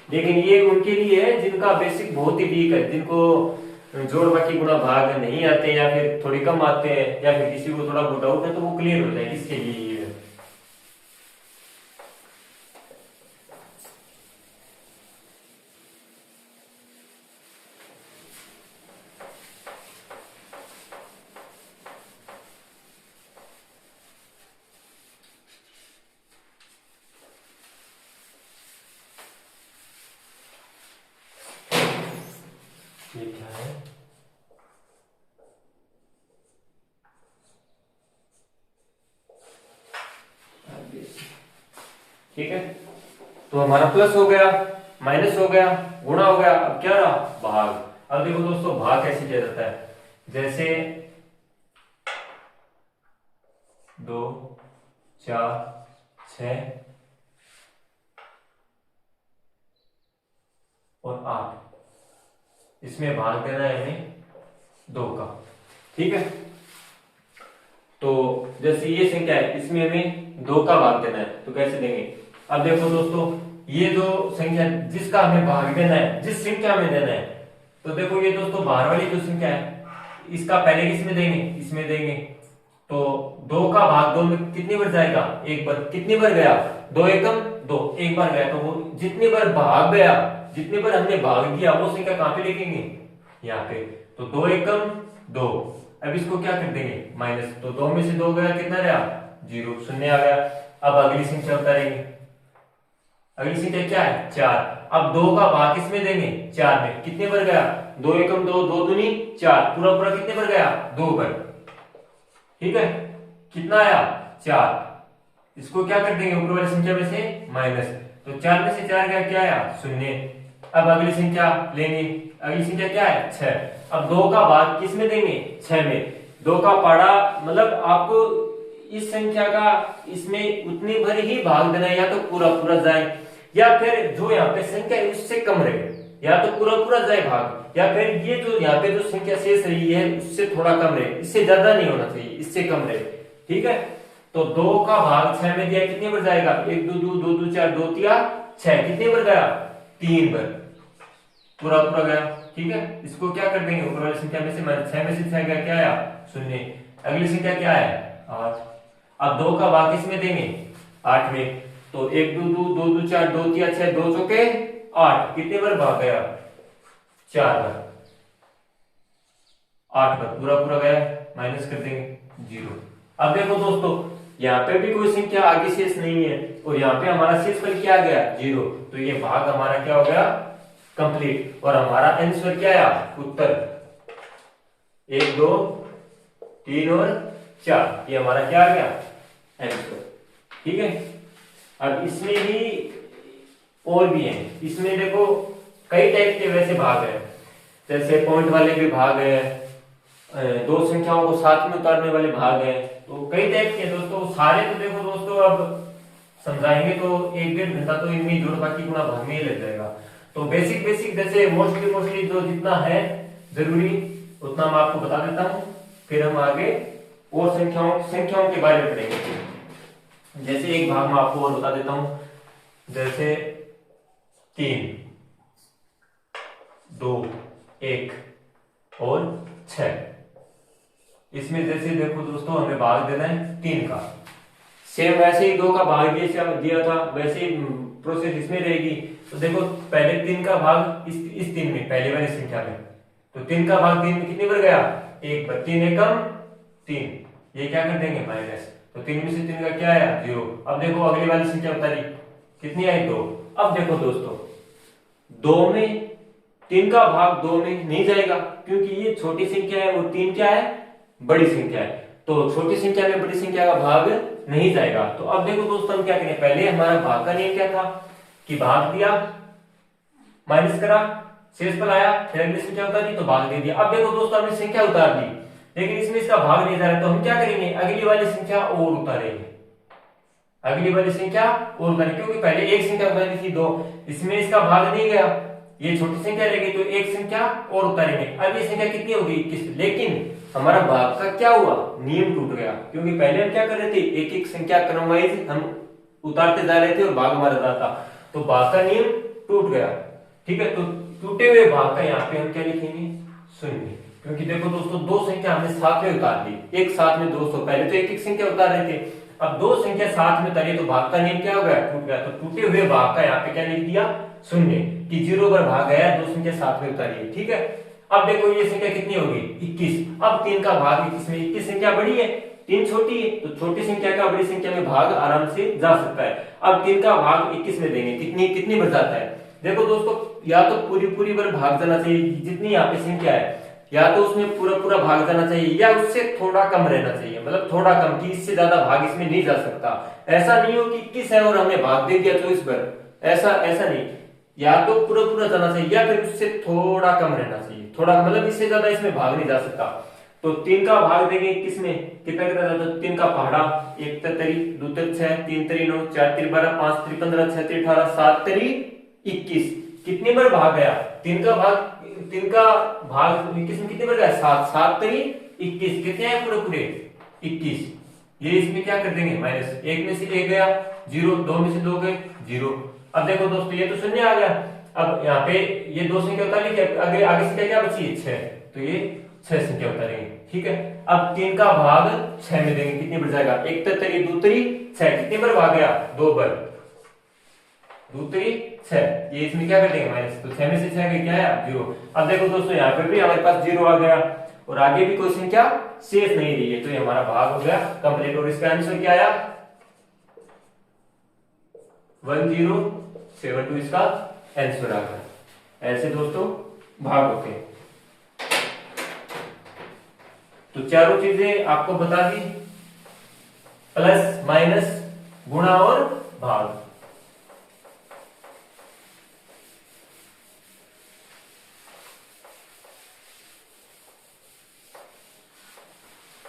लेकिन ये उनके लिए है जिनका बेसिक बहुत ही वीक है, जिनको जोड़ बाकी गुणा भाग नहीं आते या फिर थोड़ी कम आते हैं, या फिर किसी को थोड़ा बहुत डाउट है तो वो क्लियर हो जाए, इसके लिए ये है। ये क्या है ठीक है, तो हमारा प्लस हो गया, माइनस हो गया, गुणा हो गया, अब क्या रहा भाग। अब देखो दोस्तों भाग कैसे किया जाता है, जैसे 2 4 6 और 8, इसमें भाग देना है हमें 2 का। ठीक है, तो जैसे ये संख्या है इसमें हमें 2 का भाग देना है, तो कैसे देंगे। अब देखो दोस्तों ये जो संख्या जिसका हमें भाग देना है, जिस संख्या में देना है, तो देखो ये दोस्तों बाहर वाली जो संख्या है इसका पहले किसमें देंगे, इसमें देंगे, तो 2 का भाग 2 में कितनी बार जाएगा एक बार, कितनी बार गया 2 एकम 2, एक बार गया, तो वो जितनी बार भाग गया, जितनी बार हमने भाग दिया वो संख्या कहां पे लिखेंगे यहाँ पे, तो 2 एकम 2, अब इसको क्या कर देंगे माइनस, तो 2 में से 2 गया कितना रहा 0, शून्य आ गया। अब अगली संख्या उतारेंगे, अगली संख्या क्या है 4। अब 2 का भाग किसमें देंगे 4 में, कितने पर गया 2 एकम 2, 2 दूनी 4, पूरा पूरा कितने पर गया 2 पर, ठीक है कितना आया 4। इसको क्या कर देंगे ऊपर वाली संख्या में से माइनस, तो 4 में से 4 गया क्या आया 0। अब अगली संख्या लेंगे, अगली संख्या क्या है 6। अब 2 का भाग किस में देंगे 6 में, 2 का पाड़ा मतलब आपको इस संख्या का इसमें उतनी भर ही भाग देना है, या तो पूरा पूरा जाए या फिर जो यहाँ पे संख्या है उससे कम रहे, या तो पूरा पूरा जाए भाग, या फिर ये जो यहाँ पे जो संख्या शेष रही है उससे थोड़ा कम रहे, इससे ज्यादा नहीं होना चाहिए, इससे कम रहे, ठीक है। तो 2 का भाग 6 में दिया कितने पर जाएगा 1 2 2 2 2 4 2 3 6, कितने पर गया 3 पर, पूरा पूरा गया, ठीक है। इसको क्या कर देंगे ऊपर वाली संख्या में से माइनस, 6 में से 6 गया क्या आया 0। अगली संख्या क्या है 8। अब 2 का भाग किसमें देंगे 8 में, तो 1 2 2 2 2 4 2 3 6 2 चौके 8, कितने पर भाग गया 4 पर, 8 पर पूरा पूरा गया, माइनस कर देंगे 0। अब देखो दोस्तों यहाँ पे भी कोई संख्या आगे शेष नहीं है और यहाँ पे हमारा शेषफल क्या गया 0, तो ये भाग हमारा क्या हो गया कंप्लीट, और हमारा आंसर क्या आया उत्तर 1 2 3 और 4, ये हमारा क्या आ गया आंसर, ठीक है। अब इसमें ही और भी है, इसमें देखो कई टाइप के वैसे भाग है, जैसे पॉइंट वाले भी भाग है, 2 संख्याओं को साथ में उतारने वाले भाग है, तो कई टाइप के दोस्तों। सारे तो देखो दोस्तों अब समझाएंगे तो 1-1.5 घंटा तो इनमें जोड़ बाकी गुणा भाग में ही लग जाएगा। तो बेसिक बेसिक जैसे मोस्टली जो जितना है जरूरी उतना मैं आपको बता देता हूँ, फिर हम आगे और संख्याओं के बारे में पढ़ेंगे। जैसे एक भाग में आपको और बता देता हूँ, जैसे 3 2 1 और 6, इसमें जैसे देखो दोस्तों हमें भाग देना है 3 का, सेम वैसे ही 2 का भाग दिया था वैसे ही प्रोसेस इसमें रहेगी। तो देखो पहले 3 का भाग इस 3 में पहले वाली संख्या में, तो 3 का भाग 3 में कितने पर गया 1 पर, 3 एकम 3, ये क्या कर देंगे माइनस, तो 3 में से 3 का क्या आया 0। अब देखो अगली वाली संख्या उतारी कितनी आई 2। अब देखो दोस्तों 2 में 3 का भाग 2 में नहीं जाएगा क्योंकि ये छोटी संख्या है और 3 क्या है बड़ी संख्या है, तो छोटी संख्या में बड़ी संख्या का भाग नहीं जाएगा। तो अब देखो दोस्तों हम क्या करें, पहले हमारा भाग का नियम क्या था कि भाग दिया माइनस करा शेषफल आया, फिर अगली संख्या उतारी तो भाग दे दिया। अब देखो दोस्तों हमने संख्या उतार दी लेकिन इसमें इसका भाग नहीं जा रहा, तो हम क्या करेंगे अगली वाली संख्या और उतारेंगे, अगली वाली संख्या और उतारेंगे, क्योंकि पहले एक संख्या उतारी थी 2, इसमें इसका भाग नहीं गया, ये छोटी संख्या रहेगी तो एक संख्या और उतारेंगे। अब ये संख्या कितनी होगी 21, लेकिन हमारा भाग का क्या हुआ नियम टूट गया, क्योंकि पहले हम क्या कर रहे थे एक एक संख्या क्रम वाइज हम उतारते जा रहे थे और भाग हमारा जाता, तो भाग का नियम टूट गया, ठीक है। तो टूटे हुए भाग का यहाँ पे हम क्या लिखेंगे 0, क्योंकि देखो दोस्तों 2 संख्या हमने साथ में उतार दी, एक साथ में 200, पहले तो एक एक संख्या उतार रहे थे, अब 2 संख्या साथ में उतारी तो भाग का नियम क्या हो गया टूट गया। तो टूटे हुए भाग का यहाँ पे क्या लिख दिया 0, कि 0 पर भाग गया 2 संख्या साथ में उतारी है, ठीक है। अब देखो ये संख्या कितनी होगी 21, अब 3 का भाग 21 में 21 संख्या बड़ी है 3 छोटी है, तो छोटी संख्या का बड़ी संख्या में भाग आराम से जा सकता है। अब 3 का भाग 21 में देंगे कितनी बढ़ जाता है, देखो दोस्तों या तो पूरी पर भाग जाना चाहिए जितनी यहाँ पे संख्या है, या तो उसमें पूरा भाग जाना चाहिए या उससे थोड़ा कम रहना चाहिए, मतलब थोड़ा कम कि इससे ज्यादा भाग इसमें नहीं जा सकता। ऐसा नहीं हो कि 21 है और हमने भाग दे दिया 24 पर, ऐसा नहीं, या तो पूरा जाना चाहिए या फिर उससे थोड़ा कम रहना चाहिए, थोड़ा मतलब इससे ज्यादा इसमें भाग नहीं जा सकता। तो 3 का भाग देंगे 21 में कितना कितना, 3 का पहाड़ा 1 तरी 2 तरी 6 3 तरी 9 4 तरी 12 5 तरी 15 6 तरी 18 7 तरी 21, कितने बार भाग गया 3 का भाग 21 में कितने बार गया 7 तरी 21, कितने हैं पूरे 21, ये इसमें क्या कर देंगे माइनस, 1 में से 1 गया 0, 2 में से 2 गए 0। अब देखो दोस्तों ये तो 0 आ गया, अब यहाँ पे ये 2 संख्या उतारी थी, आगे संख्या क्या बची है 6, तो ये 6 संख्या उतारेंगे, ठीक है। अब 3 का भाग 6 में देंगे कितने बढ़ जाएगा 1 तरी 2 तरी 6, कितने बार भाग गया 2 बार 2 तरी 6, ये इसमें क्या कर देंगे माइनस, तो 6 में से 6 क्या है 0। अब देखो दोस्तों यहाँ पे भी हमारे पास 0 आ गया और आगे भी कोई संख्या शेष नहीं रही है, तो ये हमारा भाग हो गया कंप्लीट। और इसका आंसर क्या आया 1072 इसका आंसर आ गया। ऐसे दोस्तों भाग होते हैं। तो चारों चीजें आपको बता दी, प्लस माइनस गुणा और भाग।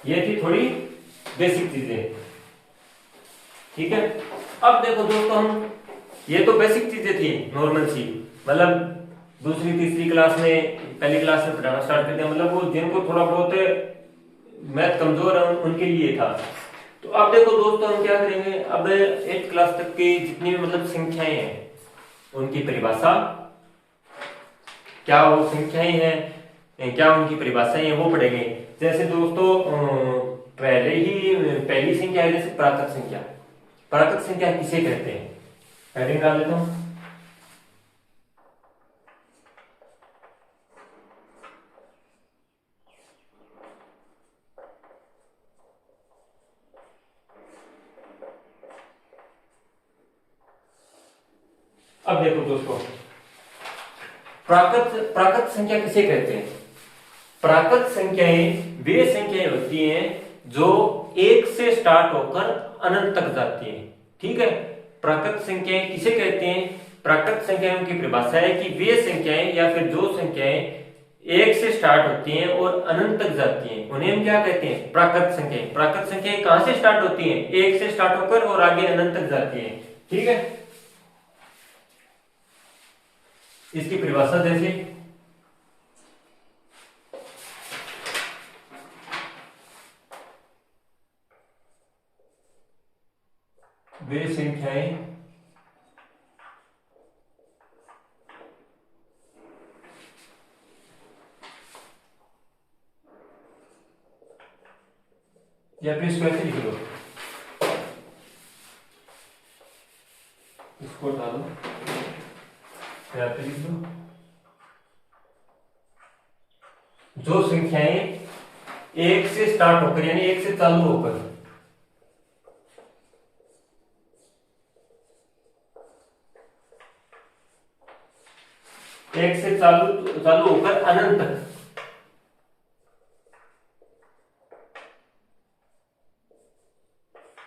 ये थी थोड़ी बेसिक चीजें, ठीक है। अब देखो दोस्तों, हम ये तो बेसिक चीजें थी नॉर्मल सी, मतलब दूसरी तीसरी क्लास में, पहली क्लास में पढ़ाना स्टार्ट करते हैं, मतलब वो जिनको थोड़ा बहुत मैथ कमजोर है उनके लिए था। तो अब देखो दोस्तों, हम क्या करेंगे, अब 8th क्लास तक की जितनी भी मतलब संख्याएं हैं उनकी परिभाषा, क्या वो संख्याएं हैं, क्या उनकी परिभाषाएं हैं, वो पढ़ेंगे। जैसे दोस्तों पहली संख्या है जैसे प्राकृत संख्या। प्राकृत संख्या किसे कहते हैं, हेडिंग डाल देता हूं। अब देखो दोस्तों, प्राकृत संख्या किसे कहते हैं। प्राकृत संख्याएं वे संख्याएं होती हैं जो एक से स्टार्ट होकर अनंत तक जाती हैं, ठीक है। प्राकृत संख्याएं किसे कहते हैं, प्राकृत संख्याओं की परिभाषा है कि वे संख्याएं या फिर जो संख्याएं एक से स्टार्ट होती हैं और अनंत तक जाती हैं, उन्हें हम क्या कहते हैं, प्राकृत संख्याएं। प्राकृत संख्याएं कहां से स्टार्ट होती हैं, एक से स्टार्ट होकर और आगे अनंत तक जाती हैं, ठीक है। इसकी परिभाषा जैसे वे संख्याएं या फिर इसको ऐसे लिख लो, इसको डालो या फिर लिख दो, जो संख्याएं एक से स्टार्ट होकर यानी एक से चालू होकर एक से चालू होकर अनंत तक,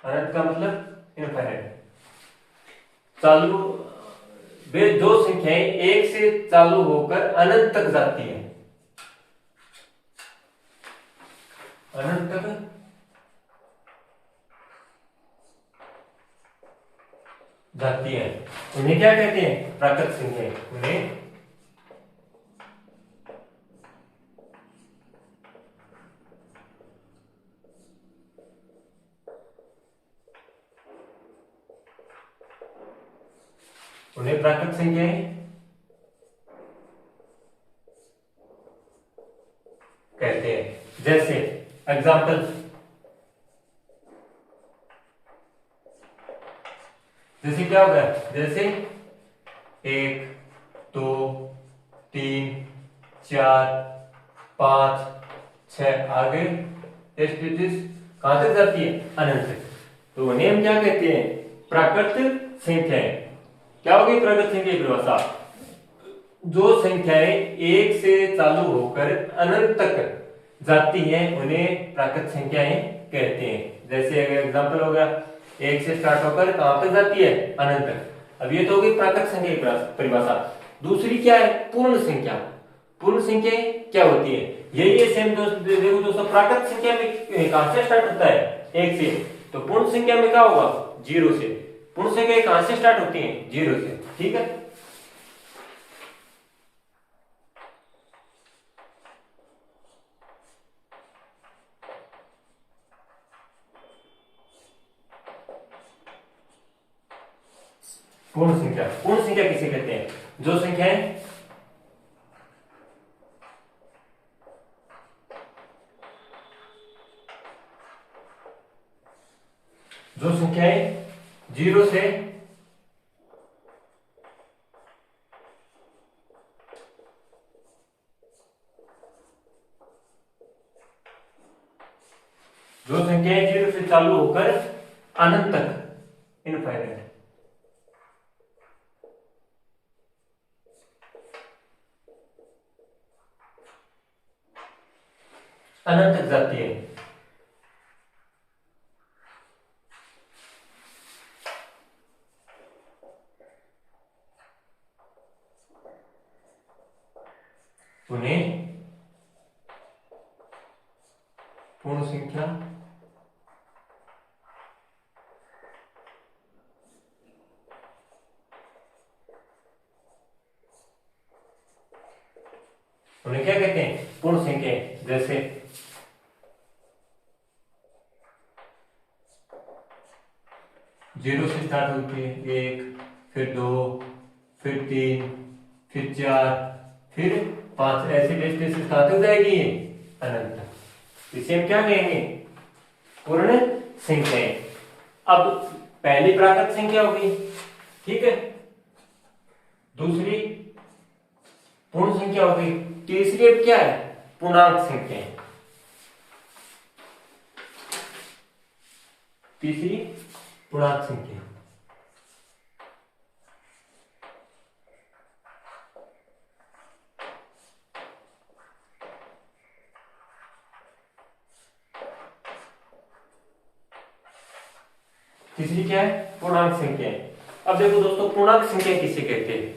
अनंत का मतलब इनफाइनाइट, चालू वे दो संख्याएं एक से चालू होकर अनंत तक जाती हैं, अनंत तक जाती हैं, उन्हें क्या कहते हैं, प्राकृत संख्याएं। उन्हें प्राकृत संख्याएं कहते हैं। जैसे एग्जाम्पल, जैसे क्या होगा, जैसे 1 2 3 4 5 6 आगे कहां तक जाती है, अनंत तक। तो उन्हें हम क्या कहते हैं, प्राकृत संख्याएं। क्या होगी प्राकृत संख्या की परिभाषा, जो संख्याएं एक से चालू होकर अनंत तक जाती हैं उन्हें प्राकृत संख्याएं कहते हैं। जैसे एग्जांपल हो गया, एक से स्टार्ट होकर कहां तक जाती है, अनंत तक। अब ये तो होगी प्राकृत संख्या की परिभाषा। दूसरी क्या है, पूर्ण संख्या। पूर्ण संख्याएं क्या होती है, यही सेम देखो दोस्तों, प्राकृत संख्या में कहां से स्टार्ट होता है, एक से, तो पूर्ण संख्या में क्या होगा, 0 से। पूर्ण संख्या कहां से स्टार्ट होती है, 0 से, ठीक है। पूर्ण संख्या किसे कहते हैं, जो संख्याएं जो संख्याएं 0 से जो संख्याएं जीरो से चालू होकर अनंत तक, इनफाइनाइट, अनंत तक जाती है, उन्हें पूर्ण संख्या उन्हें क्या कहते हैं? पूर्ण संख्याएं। जैसे जीरो से स्टार्ट होती है, एक, फिर दो, फिर तीन, फिर चार, फिर पांच, ऐसे बेचते से स्टार्ट हो जाएगी ये अनंत। इसे हम क्या कहेंगे? पूर्ण संख्याएं। अब पहली प्राकृत संख्या होगी, ठीक है, दूसरी पूर्ण संख्या होगी, तीसरी अब क्या है? पूर्णांक संख्याएं। तीसरी पूर्णांक संख्या। तीसरी क्या है? पूर्णांक संख्याएं। अब देखो दोस्तों, पूर्णांक संख्या किसे कहते हैं?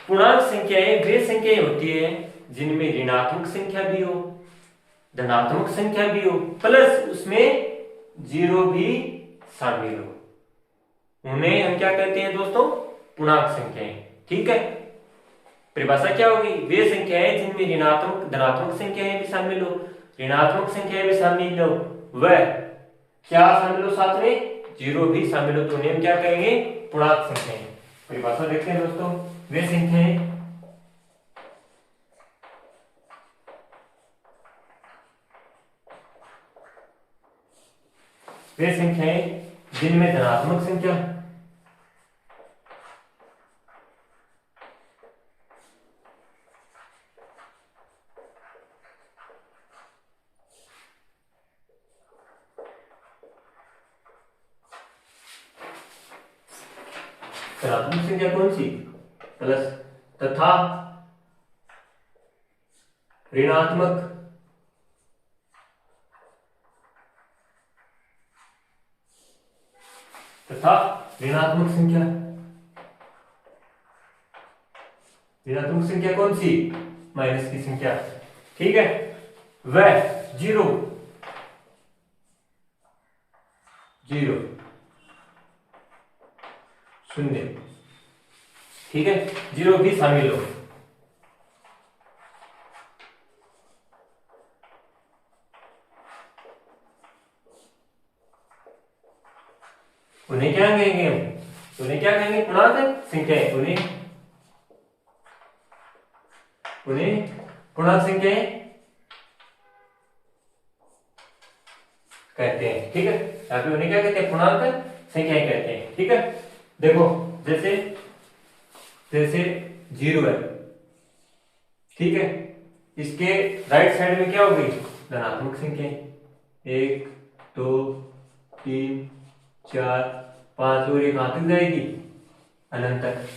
पूर्णांक संख्याएं वे संख्याएं होती है जिनमें ऋणात्मक संख्या भी हो, धनात्मक संख्या भी हो, प्लस उसमें जीरो भी शामिल हो। उन्हें हम क्या कहते हैं दोस्तों? पूर्णांक संख्याएं। ठीक है, परिभाषा क्या होगी? वे संख्याएं जिनमें ऋणात्मक धनात्मक संख्याएं भी शामिल हो, ऋणात्मक संख्याएं भी शामिल हो, वह क्या शामिल हो? साथ में जीरो भी शामिल हो, तो उन्हें हम क्या कहेंगे? पूर्णांक संख्याएं। परिभाषा देखते हैं दोस्तों। वे संख्याएं जिनमें धनात्मक संख्या धनात्मक संख्या कौन सी? प्लस, तथा ऋणात्मक ऋणात्मक संख्या। ऋणात्मक संख्या कौन सी? माइनस की संख्या। ठीक है, वह जीरो जीरो शून्य, ठीक है, जीरो भी शामिल हो। उन्हें क्या कहेंगे हम? उन्हें क्या कहेंगे? पूर्णांक संख्याएं। उन्हें पूर्णांक संख्याएं कहते हैं। ठीक है, यहाँ पे उन्हें क्या कहते हैं? पूर्णांक संख्याएं कहते हैं। ठीक है, देखो जैसे जैसे जीरो है, ठीक है, इसके राइट साइड में क्या हो गई? धनात्मक संख्याएं, एक, दो, तीन, चार, पांच, और ये कहां तक जाएगी? अनंत तक।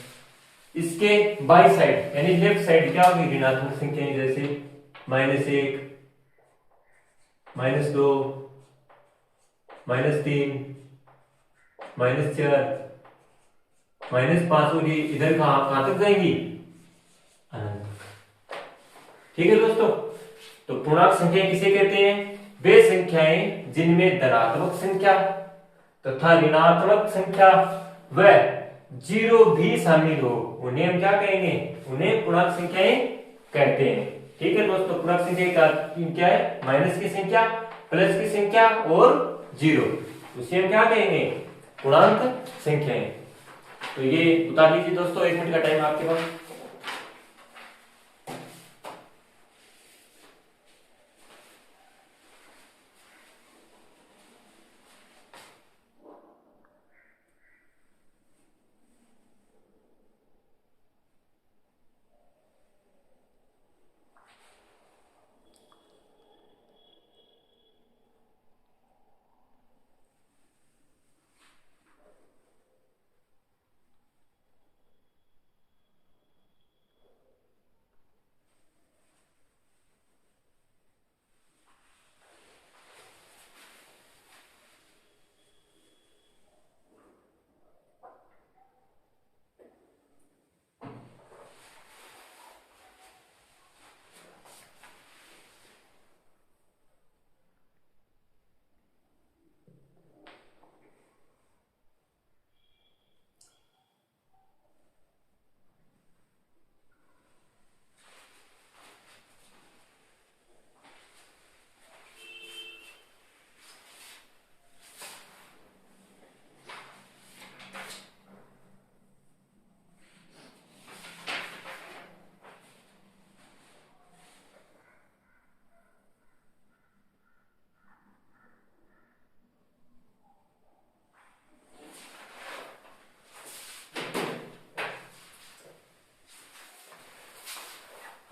इसके बाई साइड यानी लेफ्ट साइड क्या होगी? ऋणात्मक संख्याएं, जैसे माइनस एक, माइनस दो, माइनस तीन, माइनस चार, माइनस पांच, और ये इधर कहां तक जाएंगी? अनंत। ठीक है दोस्तों, तो पूर्णांक संख्या किसे कहते हैं? वे संख्याएं जिनमें धनात्मक संख्या तथा ऋणात्मक संख्या व जीरो भी शामिल हो, उन्हें हम क्या कहेंगे? उन्हें पूर्णांक संख्याएं कहते हैं। ठीक है दोस्तों, पूर्णांक संख्या का क्या है? माइनस की संख्या, प्लस की संख्या और जीरो, उसे हम क्या कहेंगे? पूर्णांक संख्याएं। तो ये उतार लीजिए दोस्तों, 1 मिनट का टाइम आपके पास।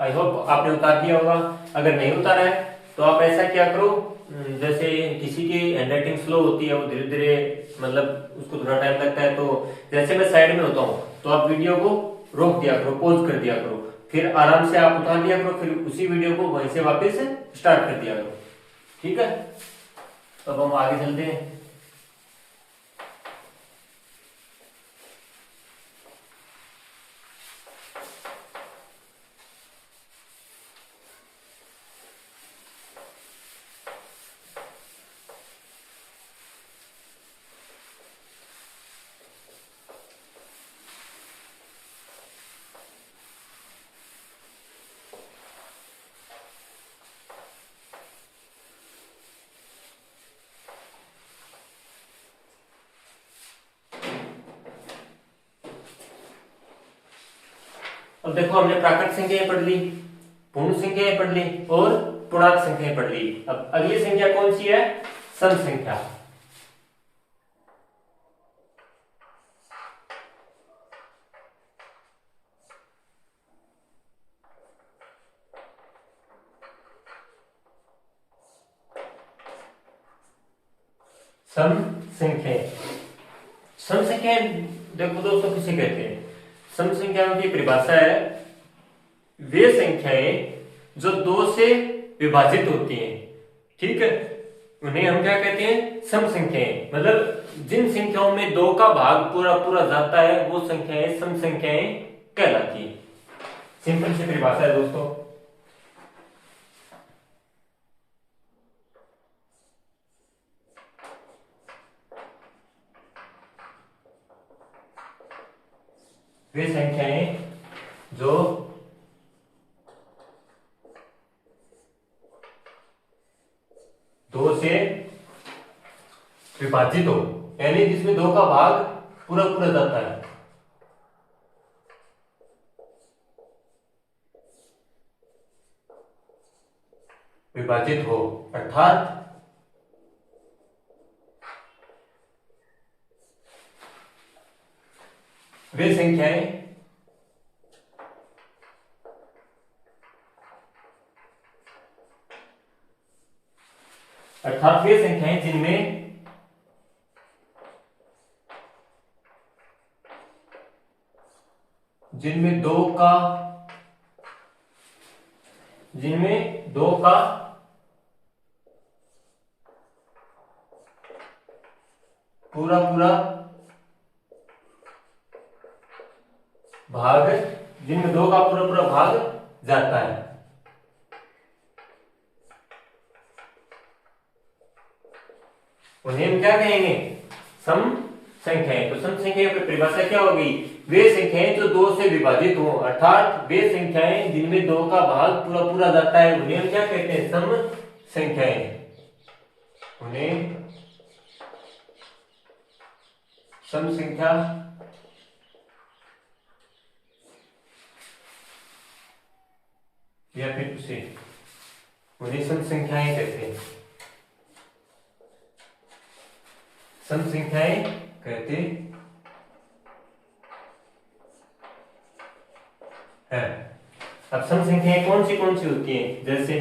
आई होप आपने उतार दिया होगा। अगर नहीं उतारा है तो आप ऐसा क्या करो, जैसे किसी की हैंडराइटिंग स्लो होती है, वो धीरे धीरे मतलब उसको थोड़ा टाइम लगता है, तो जैसे मैं साइड में होता हूँ तो आप वीडियो को रोक दिया करो, पॉज कर दिया करो, फिर आराम से आप उठा लिया करो, फिर उसी वीडियो को वहीं से वापस स्टार्ट कर दिया करो। ठीक है, तो अब हम आगे चलते हैं। अब देखो, हमने प्राकृत संख्याएं पढ़ ली, पूर्ण संख्याएं पढ़ ली और पूर्णांक संख्याएं पढ़ ली। अब अगली संख्या कौन सी है? सम संख्या। सम संख्याएं, सम संख्याएं देखो दोस्तों किसे कहते हैं? सम संख्याओं की परिभाषा है वे संख्याएं जो दो से विभाजित होती हैं। ठीक है, उन्हें हम क्या कहते हैं? सम संख्याएं। मतलब जिन संख्याओं में दो का भाग पूरा पूरा जाता है वो संख्याएं सम संख्याएं कहलाती है। सिंपल सी परिभाषा है दोस्तों। वे संख्याएं जो दो से विभाजित हो, यानी जिसमें दो का भाग पूरा पूरा जाता है। विभाजित हो अर्थात वे संख्याएं जिनमें दो का पूरा पूरा भाग, जिनमें दो का पूरा पूरा भाग जाता है। उन्हें हम क्या कहेंगे? सम संख्याएं। तो सम संख्याएं की परिभाषा क्या होगी? वे संख्याएं जो दो से विभाजित हो, अर्थात वे संख्याएं जिनमें दो का भाग पूरा पूरा जाता है, उन्हें हम क्या कहते हैं? सम संख्याएं। उन्हें सम संख्या या फिर उन्हें सम संख्याएं कहते हैं। सम संख्याएं कहते हैं। अब सम संख्याएं कौन सी होती हैं? जैसे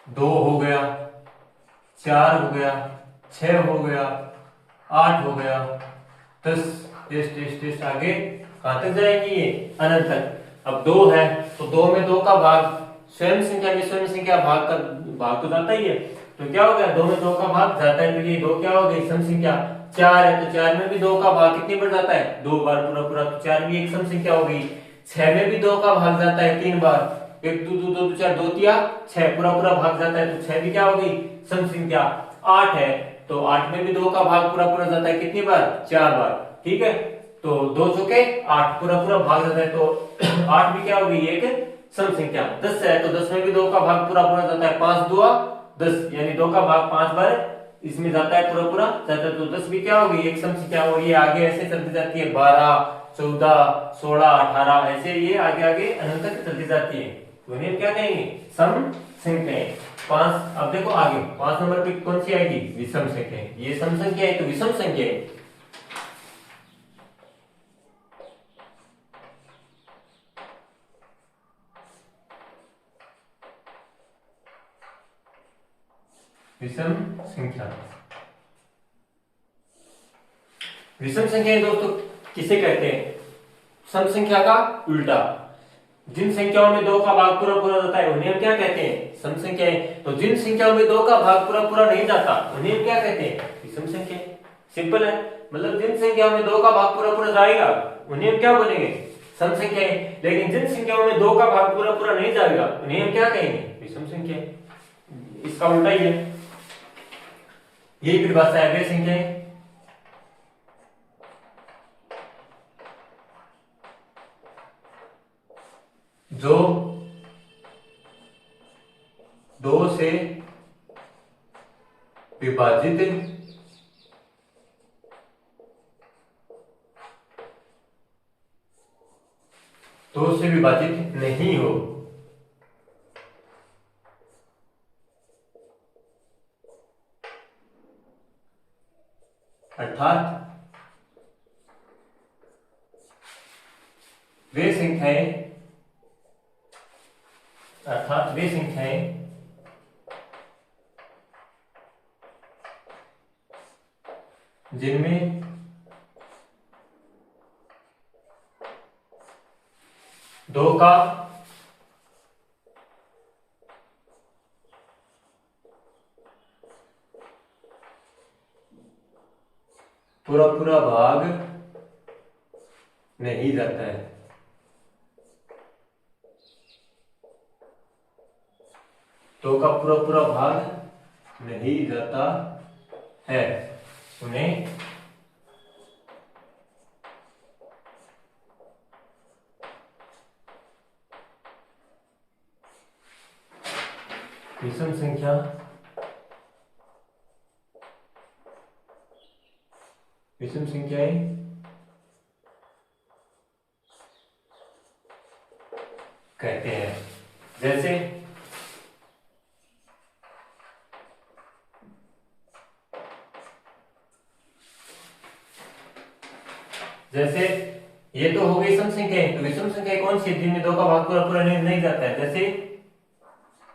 दो हो गया, चार हो गया, छह हो गया, आठ हो गया, 10, टेस्ट आगे कहां तक जाएगी? ये अनंत तक। अब दो है तो दो में दो का भाग, स्वयं संख्या में स्वयं संख्या भाग तो जाता ही है, तो क्या हो गया? दो में दो का भाग जाता है, तो ये दो क्या हो गई? सम संख्या। चार है तो चार में भी दो का भाग कितनी बार जाता है? दो बार पूरा पूरा, तो चार भी एक सम संख्या हो गई। छह में भी दो का भाग जाता है 3 बार, एक दो दो दो चार, दो तिया छह, पूरा पूरा भाग जाता है, तो छह भी क्या हो गई? सम संख्या। आठ है तो आठ में भी दो का भाग पूरा पूरा जाता है, कितनी बार? 4 बार। ठीक है, तो दो चौके 8, पूरा पूरा भाग जाता है, तो 8 भी क्या हो गई? एक सम संख्या। 10 है तो 10 में भी दो का भाग पूरा पूरा जाता है, 5 दूआ 10, यानी दो का भाग 5 बार इसमें जाता है, पूरा पूरा जाता है, तो 10 भी क्या हो गई? एक सम संख्या। और ये आगे ऐसे चलती जाती है, 12, 14, 16, 18, ऐसे ये आगे आगे अनंत तक चलती जाती है। तो इन्हें क्या कहेंगे? सम संख्याएं। 5, अब देखो आगे 5 नंबर पे कौन सी आएगी? विषम संख्याएं। ये सम संख्या है तो विषम संख्या है। विषम संख्या। विषम संख्या दोस्तों किसे कहते हैं? सम संख्या का उल्टा। जिन संख्याओं में 2 का भाग पूरा पूरा जाता है उन्हें हम क्या कहते हैं? सम संख्याएं। तो जिन संख्याओं में 2 का भाग पूरा पूरा नहीं जाता उन्हें हम क्या कहते हैं? विषम संख्या। सिंपल है। मतलब जिन संख्याओं में 2 का भाग पूरा पूरा जाएगा उन्हें हम क्या बोलेंगे? सम संख्याएं। लेकिन जिन संख्याओं में 2 का भाग पूरा पूरा नहीं जाएगा उन्हें हम क्या कहेंगे? विषम संख्याएं। इसका उल्टा ही है। यही परिभाषा है वे संख्याएं जो 2 से विभाजित नहीं हो। अर्थात वे संख्याएं जिनमें 2 का पूरा पूरा भाग नहीं जाता है। तो का पूरा पूरा भाग नहीं जाता है उन्हें विषम संख्या विषम संख्याएं कहते हैं। जैसे ये तो हो गई सम संख्याएं। तो विषम संख्याएं कौन सी? जिनमें 2 का भाग पूरा पूरा नहीं जाता है। जैसे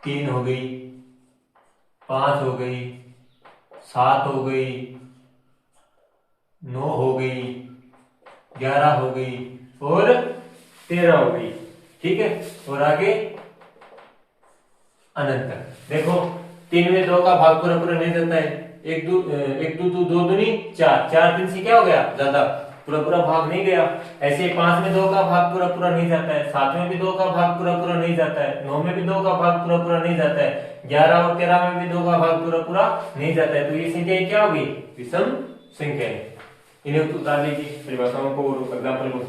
3 हो गई, 5 हो गई, 7 हो गई, 9 हो गई, 11 हो गई और 13 हो गई। ठीक है। और आगे अनंत तक। देखो 3 में 2 का भाग पूरा पूरा नहीं जाता है। एक दो दो दूनी 4, 4 3 से क्या हो गया? ज्यादा, पूरा पूरा भाग नहीं गया। ऐसे 5 में 2 का भाग पूरा पूरा नहीं जाता है, 7 में भी 2 का भाग पूरा पूरा नहीं जाता है, 9 में भी 2 का भाग पूरा पूरा नहीं जाता है, 11 और 13 में भी 2 का भाग पूरा पूरा नहीं जाता है। तो ये संख्या क्या होगी? विषम संख्याएं। इन्हें उतार लीजिए परिभाषाओं को और एग्जाम्पल को।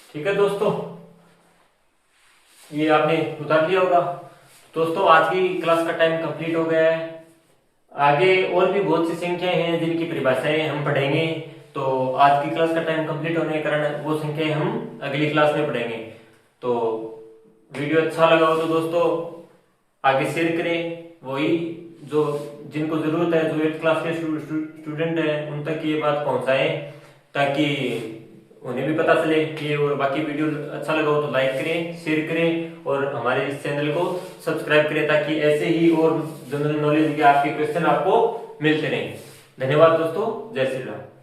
ठीक है दोस्तों। ये आपने उतार लिया होगा। दोस्तों आज की क्लास का टाइम कंप्लीट हो गया है। आगे और भी बहुत सी संख्याएं हैं जिनकी परिभाषाएं हम पढ़ेंगे, तो आज की क्लास का टाइम कंप्लीट होने के कारण वो संख्याएं हम अगली क्लास में पढ़ेंगे। तो वीडियो अच्छा लगा हो तो दोस्तों आगे शेयर करें, वही जो जिनको जरूरत है, जो 8th क्लास के स्टूडेंट है उन तक ये बात पहुंचाएं, ताकि उन्हें भी पता चले कि। और बाकी वीडियो अच्छा लगा हो तो लाइक करें, शेयर करें और हमारे इस चैनल को सब्सक्राइब करें, ताकि ऐसे ही और जनरल नॉलेज के आपके क्वेश्चन आपको मिलते रहें। धन्यवाद दोस्तों, जय श्री राम।